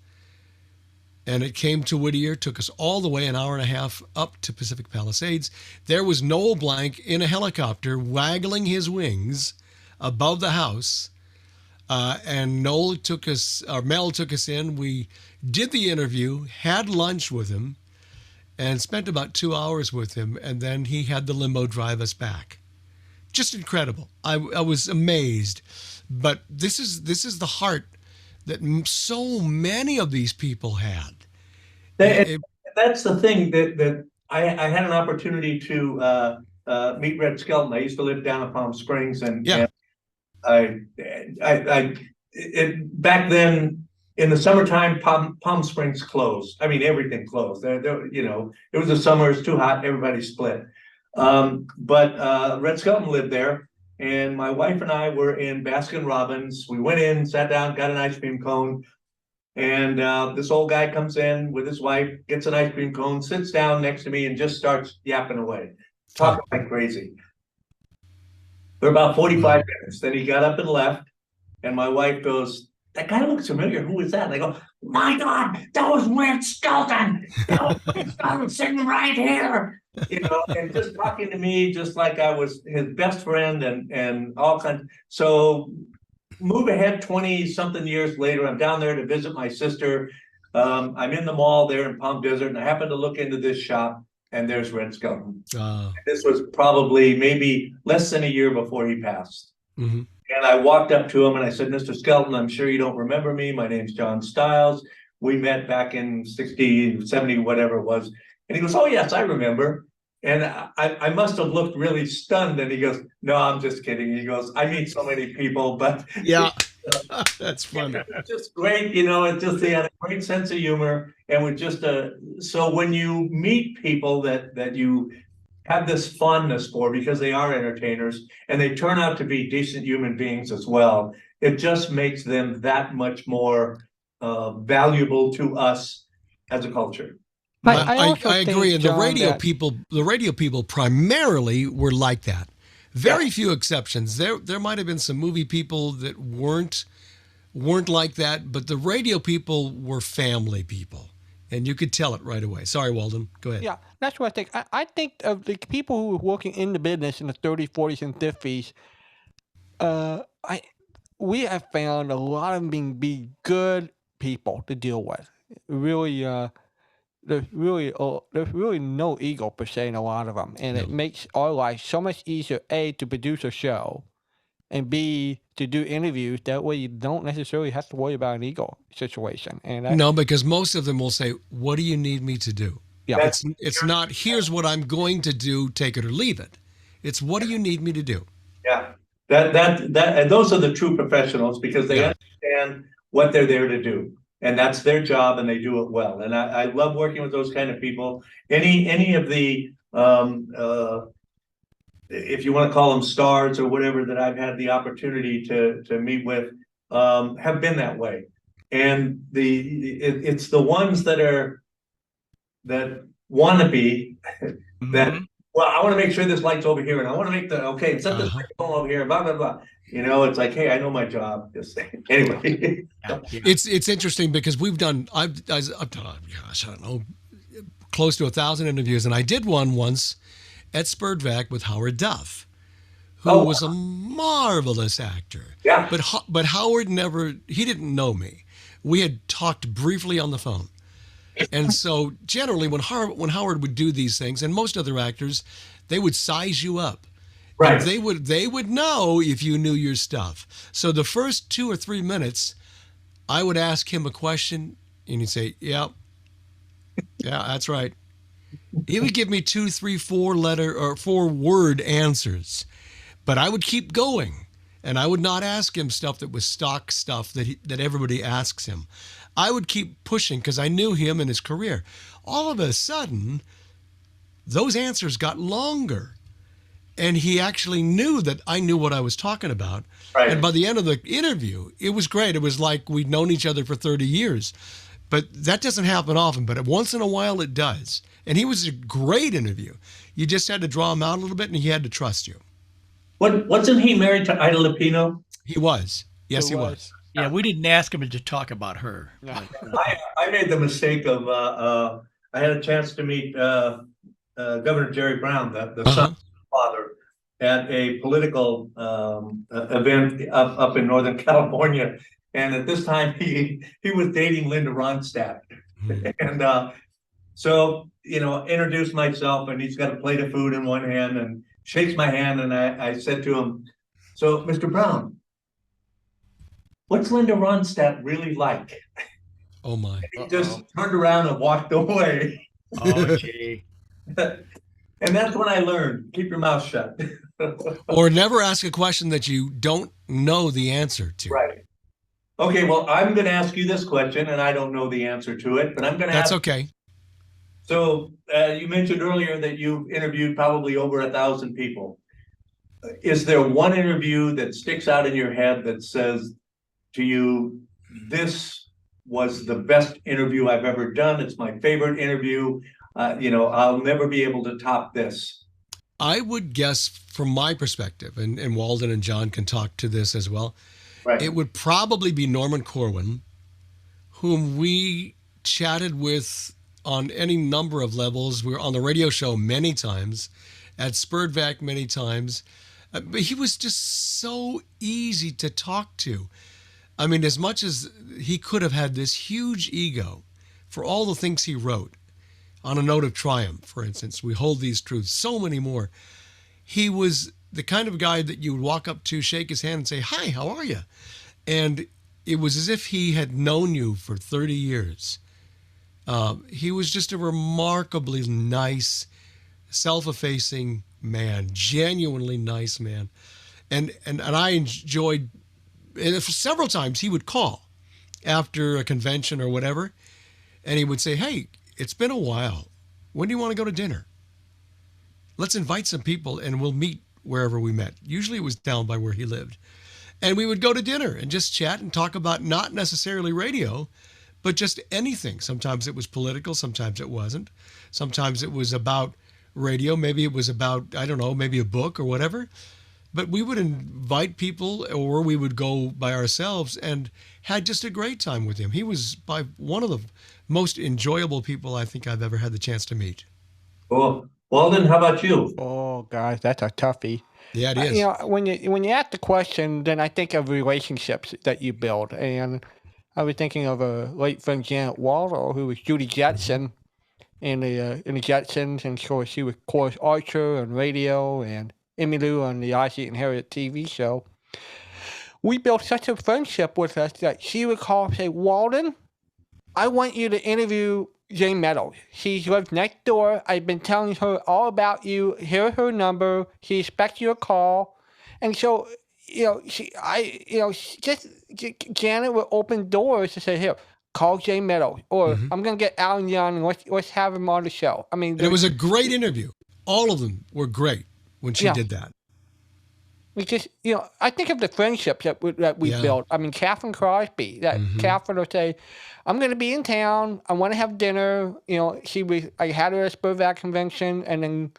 Speaker 2: and it came to Whittier, took us all the way an hour and a half up to Pacific Palisades. There was Noel Blanc in a helicopter waggling his wings above the house. And Mel took us in. We did the interview, had lunch with him, and spent about 2 hours with him. And then he had the limo drive us back. Just incredible. I was amazed. But this is the heart that so many of these people had.
Speaker 1: That's the thing that I had an opportunity to meet Red Skelton. I used to live down in Palm Springs, and back then in the summertime, Palm Springs closed. I mean, everything closed. It was the summer, it's too hot, everybody split. But Red Skelton lived there, and my wife and I were in Baskin Robbins. We went in, sat down, got an ice cream cone, and this old guy comes in with his wife, gets an ice cream cone, sits down next to me, and just starts yapping away, talking like crazy. For about 45 minutes. Then he got up and left, and my wife goes, that guy looks familiar. Who is that? And I go, my God, that was Red Skelton. That was Red Skelton sitting right here. And just talking to me just like I was his best friend and all kinds. So move ahead 20-something years later, I'm down there to visit my sister. I'm in the mall there in Palm Desert, and I happen to look into this shop, and there's Red Skelton. This was probably maybe less than a year before he passed. Mm-hmm. And I walked up to him and I said, Mr. Skelton, I'm sure you don't remember me. My name's John Stiles. We met back in 60, 70, whatever it was. And he goes, oh, yes, I remember. And I must have looked really stunned. And he goes, no, I'm just kidding. He goes, I meet so many people, but
Speaker 2: yeah, that's funny.
Speaker 1: It's just great. It's just, they had a great sense of humor. And with just so when you meet people that you have this fondness for, because they are entertainers and they turn out to be decent human beings as well, it just makes them that much more valuable to us as a culture.
Speaker 2: I agree. And the radio people primarily were like that. Very few exceptions. There might have been some movie people that weren't like that, but the radio people were family people. And you could tell it right away. Sorry, Walden. Go ahead.
Speaker 4: Yeah, that's what I think. I think of the people who were working in the business in the 30s, 40s, and 50s. We have found a lot of them be good people to deal with. Really, there's really no ego per se in a lot of them, and it makes our life so much easier. A, to produce a show, and B, to do interviews. That way you don't necessarily have to worry about an ego situation. And
Speaker 2: no, because most of them will say, what do you need me to do? Yeah, it's not, here's what I'm going to do, take it or leave it. It's, what do you need me to do?
Speaker 1: Yeah, and those are the true professionals, because they understand what they're there to do. And that's their job, and they do it well. And I love working with those kind of people. Any of the if you want to call them stars or whatever that I've had the opportunity to meet with, have been that way. And it's the ones that want to be that,
Speaker 3: Mhm.
Speaker 1: well, I want to make sure this light's over here and I want to make okay, set this
Speaker 2: Uh-huh.
Speaker 1: microphone over here, blah, blah, blah. It's like, hey, I know my job. Just anyway.
Speaker 3: Yeah, yeah.
Speaker 2: It's interesting because I've done, gosh, I don't know, close to 1,000 interviews, and I did one once at Spurdvac with Howard Duff, who
Speaker 1: Oh,
Speaker 2: was a marvelous actor.
Speaker 1: yeah.
Speaker 2: But Howard he didn't know me. We had talked briefly on the phone. And so generally when Howard would do these things, and most other actors, they would size you up. And
Speaker 1: Right.
Speaker 2: they would know if you knew your stuff. So the first 2 or 3 minutes, I would ask him a question and he'd say, yeah, that's right. He would give me 2, 3, 4 letter or 4 word answers, but I would keep going. And I would not ask him stuff that was stock stuff that everybody asks him. I would keep pushing because I knew him and his career. All of a sudden, those answers got longer. And he actually knew that I knew what I was talking about.
Speaker 1: Right.
Speaker 2: And by the end of the interview, it was great. It was like we'd known each other for 30 years. But that doesn't happen often, but once in a while it does. And he was a great interview. You just had to draw him out a little bit and he had to trust you.
Speaker 1: Wasn't he married to Ida Lupino?
Speaker 2: He was. Yes, he was.
Speaker 3: Yeah, we didn't ask him to talk about her.
Speaker 4: Yeah.
Speaker 1: I made the mistake of I had a chance to meet Governor Jerry Brown, the
Speaker 2: Uh-huh.
Speaker 1: son's father, at a political event up in Northern California. And at this time, he was dating Linda Ronstadt. And so, introduced myself, and he's got a plate of food in one hand and shakes my hand. And I said to him, so, Mr. Brown, what's Linda Ronstadt really like?
Speaker 2: Oh, my.
Speaker 1: He just turned around and walked away.
Speaker 3: Oh, gee.
Speaker 1: And that's when I learned, keep your mouth shut.
Speaker 2: Or never ask a question that you don't know the answer to.
Speaker 1: Right. Okay, well, I'm going to ask you this question, and I don't know the answer to it, but I'm going to
Speaker 2: That's
Speaker 1: ask.
Speaker 2: okay.
Speaker 1: So you mentioned earlier that you've interviewed probably over 1,000 people. Is there one interview that sticks out in your head that says to you, this was the best interview I've ever done. It's my favorite interview. I'll never be able to top this.
Speaker 2: I would guess from my perspective, and Walden and John can talk to this as well,
Speaker 1: Right.
Speaker 2: it would probably be Norman Corwin, whom we chatted with on any number of levels. We were on the radio show many times, at Spurdvac many times. But he was just so easy to talk to. I mean, as much as he could have had this huge ego for all the things he wrote, On a Note of Triumph, for instance, We Hold These Truths, so many more. He was the kind of guy that you would walk up to, shake his hand and say, hi, how are you? And it was as if he had known you for 30 years. He was just a remarkably nice, self-effacing man, genuinely nice man. And I enjoyed, and several times he would call after a convention or whatever, and he would say, hey, it's been a while. When do you want to go to dinner? Let's invite some people and we'll meet wherever we met. Usually it was down by where he lived. And we would go to dinner and just chat and talk about not necessarily radio, but just anything. Sometimes it was political, sometimes it wasn't. Sometimes it was about radio. Maybe it was about, I don't know, maybe a book or whatever. But we would invite people, or we would go by ourselves, and had just a great time with him. He was by one of the most enjoyable people I think I've ever had the chance to meet.
Speaker 1: Well, Walden, how about you?
Speaker 4: Oh, guys, that's a toughie.
Speaker 2: Yeah, it is.
Speaker 4: When you ask the question, then I think of relationships that you build, and I was thinking of a late friend Janet Waldo, who was Judy Jetson in the Jetsons, and so she was, of course, Archer on radio and Emmylou on the Ozzie and Harriet TV show. We built such a friendship with us that she would call and say, Walden, I want you to interview Jane Meadows. She lives next door. I've been telling her all about you. Here's her number. She expects your call. And so, Janet would open doors to say, here, call Jane Meadows. Or I'm going to get Alan Young and let's have him on the show. I mean,
Speaker 2: And it was a great interview. All of them were great when she
Speaker 4: Yeah.
Speaker 2: did that.
Speaker 4: Because, I think of the friendships that we
Speaker 2: Yeah.
Speaker 4: built. I mean, Catherine Crosby, that Catherine will say, I'm going to be in town. I want to have dinner. I had her at Spurvac convention, and then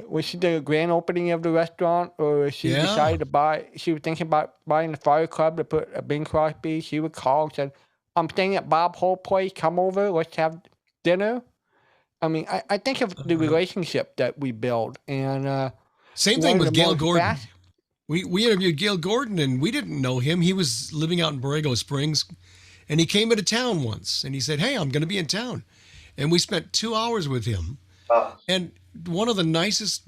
Speaker 4: when she did a grand opening of the restaurant, or she
Speaker 2: Yeah.
Speaker 4: decided she was thinking about buying the Fire Club to put a Bing Crosby, she would call and said, I'm staying at Bob Holt Place. Come over. Let's have dinner. I mean, I think of the relationship that we build, and
Speaker 2: Same
Speaker 4: one
Speaker 2: thing
Speaker 4: of the
Speaker 2: with Gail
Speaker 4: most
Speaker 2: Gordon. We interviewed Gail Gordon, and we didn't know him. He was living out in Borrego Springs, and he came into town once, and he said, "Hey, I'm going to be in town," and we spent 2 hours with him, and one of the nicest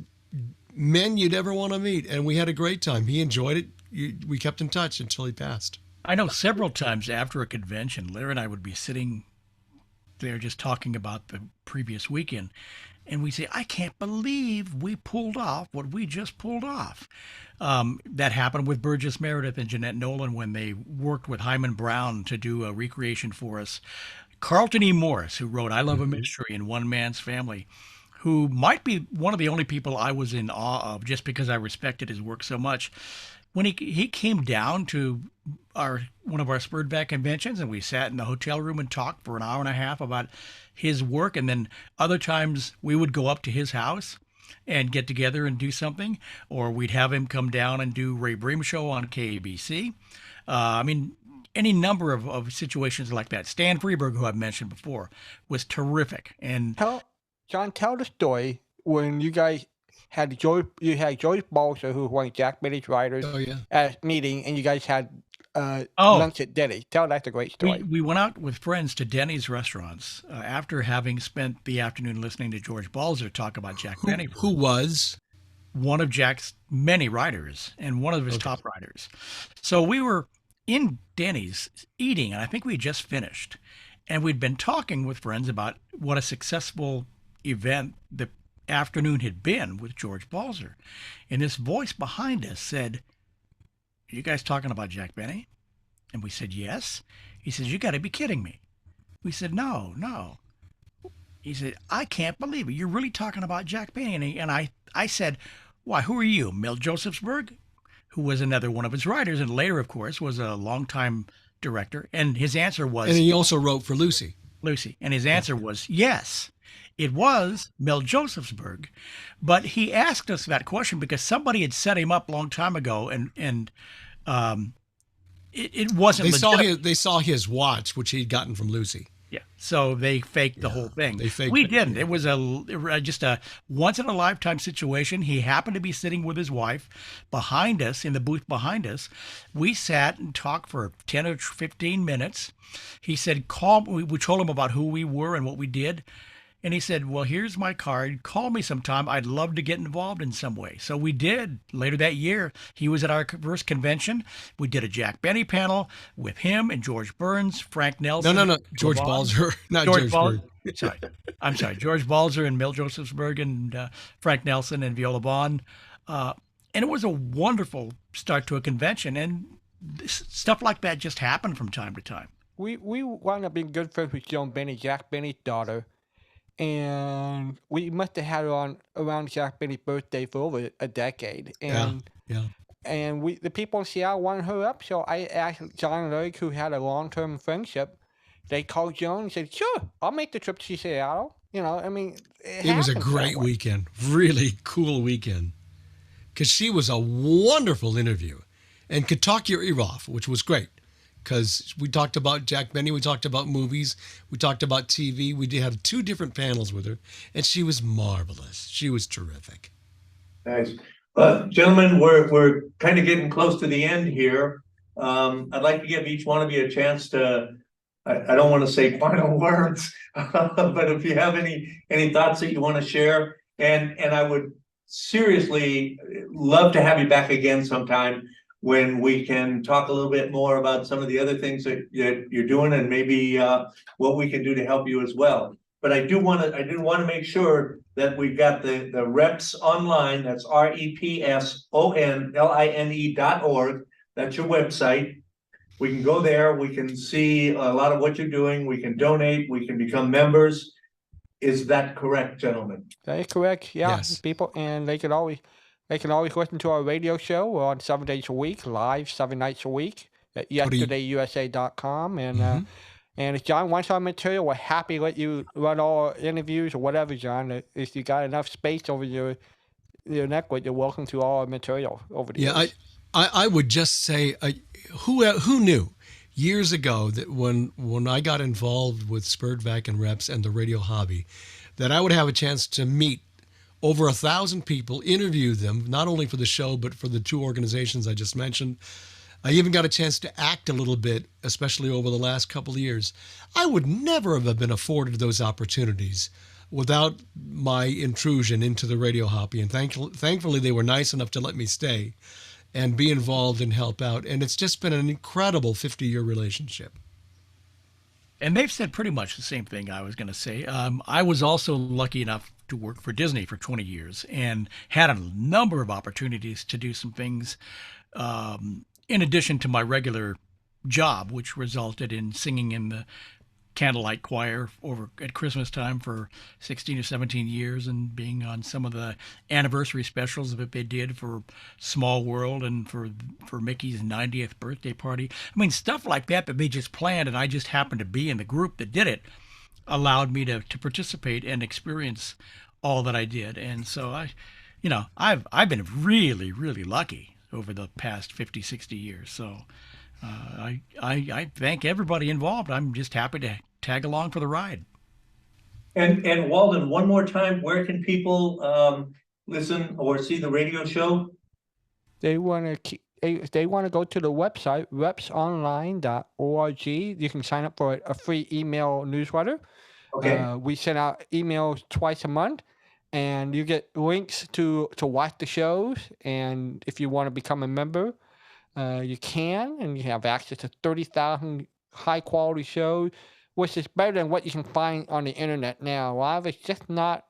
Speaker 2: men you'd ever want to meet, and we had a great time. He enjoyed it. We kept in touch until he passed.
Speaker 3: I know several times after a convention, Larry and I would be sitting there just talking about the previous weekend, and we say, I can't believe we pulled off what we just pulled off. That happened with Burgess Meredith and Jeanette Nolan when they worked with Hyman Brown to do a recreation for us. Carlton E. Morris, who wrote I Love a Mystery and One Man's Family, who might be one of the only people I was in awe of just because I respected his work so much. When he came down to one of our Spurvac conventions, and we sat in the hotel room and talked for an hour and a half about his work, and then other times we would go up to his house and get together and do something, or we'd have him come down and do Ray Bream show on KABC. I mean, any number of situations like that. Stan Freeberg, who I've mentioned before, was terrific. And
Speaker 4: John, tell the story when you guys had George Balser, who was one of Jack Benny's writers,
Speaker 2: Oh yeah.
Speaker 4: at a meeting, and you guys had lunch at Denny's. That's a great story.
Speaker 3: We went out with friends to Denny's restaurants after having spent the afternoon listening to George Balzer talk about Jack Benny.
Speaker 2: Who was
Speaker 3: one of Jack's many writers and one of his top writers. So we were in Denny's eating, and I think we had just finished. And we'd been talking with friends about what a successful event the afternoon had been with George Balzer. And this voice behind us said, "Are you guys talking about Jack Benny?" And we said, "Yes." He says, "You got to be kidding me." We said, No. He said, "I can't believe it. You're really talking about Jack Benny." And I said, "Why, who are you, Mel Josephsberg?" Who was another one of his writers, and later, of course, was a longtime director. And his answer was...
Speaker 2: And he also wrote for Lucy.
Speaker 3: And his answer was, yes, it was Mel Josephsberg. But he asked us that question because somebody had set him up a long time ago, and it wasn't legitimate.
Speaker 2: They saw his watch, which he'd gotten from Lucy.
Speaker 3: Yeah. So they faked the whole thing. We didn't. It was just a once in a lifetime situation. He happened to be sitting with his wife behind us in the booth behind us. We sat and talked for 10 or 15 minutes. He said, we told him about who we were and what we did. And he said, "Well, here's my card. Call me sometime. I'd love to get involved in some way." So we did. Later that year, he was at our first convention. We did a Jack Benny panel with him and George Burns, Frank Nelson.
Speaker 2: No. George Balzer, not George Burns.
Speaker 3: Sorry. I'm sorry. George Balzer and Mel Josephsberg and Frank Nelson and Viola Vaughn. And it was a wonderful start to a convention. And stuff like that just happened from time to time.
Speaker 4: We wound up being good friends with Joan Benny, Jack Benny's daughter. And we must have had her on around Jack Benny's birthday for over a decade. And and the people in Seattle wanted her up, so I asked John and Eric, who had a long-term friendship. They called Joan and said, "Sure, I'll make the trip to Seattle." I mean,
Speaker 2: it was a great weekend, really cool weekend, because she was a wonderful interview and could talk your ear off, which was great. Because we talked about Jack Benny, we talked about movies, we talked about TV. We did have 2 different panels with her, and she was marvelous. She was terrific.
Speaker 1: Nice. Gentlemen, we're kind of getting close to the end here. I'd like to give each one of you a chance to, I don't want to say final words, but if you have any thoughts that you want to share, and I would seriously love to have you back again sometime when we can talk a little bit more about some of the other things that you're doing, and maybe what we can do to help you as well. But I do want to make sure that we've got the reps online. That's repsonline.org. That's your website. We can go there. We can see a lot of what you're doing. We can donate. We can become members. Is that correct, gentlemen?
Speaker 4: That is correct. Yeah,
Speaker 2: Yes.
Speaker 4: people, and they could always they can always listen to our radio show. We're on 7 days a week, live 7 nights a week at yesterdayyusa.com. And if John wants our material, we're happy to let you run all our interviews or whatever, John. If you got enough space over your network, you're welcome to all our material over the years.
Speaker 2: I would just say, who knew years ago that when I got involved with Spurtvac and Reps and the radio hobby, that I would have a chance to meet over 1,000 people, interview them, not only for the show, but for the two organizations I just mentioned. I even got a chance to act a little bit, especially over the last couple of years. I would never have been afforded those opportunities without my intrusion into the radio hobby. And thankfully, they were nice enough to let me stay and be involved and help out. And it's just been an incredible 50-year relationship.
Speaker 3: And they've said pretty much the same thing I was going to say. I was also lucky enough to work for Disney for 20 years and had a number of opportunities to do some things in addition to my regular job, which resulted in singing in the candlelight choir over at Christmas time for 16 or 17 years and being on some of the anniversary specials that they did for Small World and for Mickey's 90th birthday party. I mean, stuff like that they just planned, and I just happened to be in the group that did it, allowed me to participate and experience all that I did. And so I've been really, really lucky over the past 50, 60 years. So I thank everybody involved. I'm just happy to tag along for the ride.
Speaker 1: And Walden, one more time, where can people listen or see the radio show?
Speaker 4: They want to go to the website, repsonline.org. You can sign up for a free email newsletter.
Speaker 1: Okay.
Speaker 4: We send out emails twice a month, and you get links to watch the shows. And if you want to become a member, you can, and you have access to 30,000 high-quality shows, which is better than what you can find on the internet now. A lot of it's just not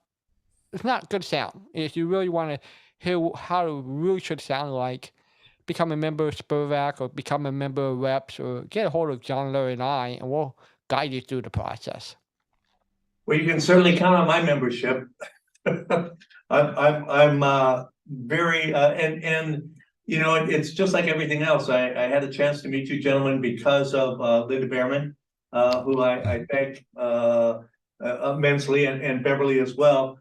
Speaker 4: good sound. If you really want to hear how it really should sound like, become a member of Spurtvac or become a member of Reps or get a hold of John, Larry, and I, and we'll guide you through the process.
Speaker 1: Well, you can certainly count on my membership. I'm very and it's just like everything else. I had a chance to meet you gentlemen because of Linda Behrman, who I thank immensely, and Beverly as well.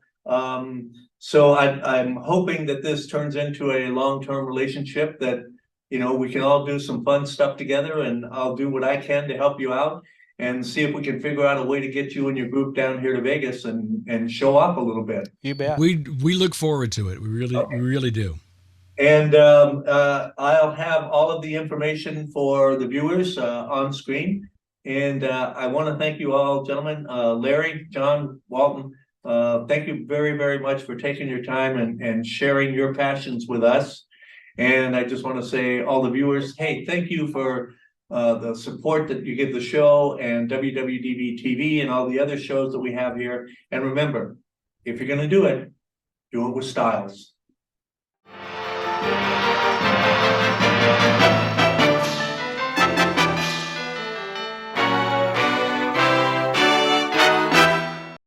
Speaker 1: So I'm hoping that this turns into a long-term relationship, that we can all do some fun stuff together, and I'll do what I can to help you out and see if we can figure out a way to get you and your group down here to Vegas and show off a little bit.
Speaker 4: You bet.
Speaker 2: We look forward to it. We really do.
Speaker 1: And I'll have all of the information for the viewers on screen. And I want to thank you all, gentlemen, Larry, John, Walton. Thank you very, very much for taking your time and sharing your passions with us. And I just want to say, all the viewers, hey, thank you for the support that you give the show and WWDBTV and all the other shows that we have here. And remember, if you're going to do it with Stiles.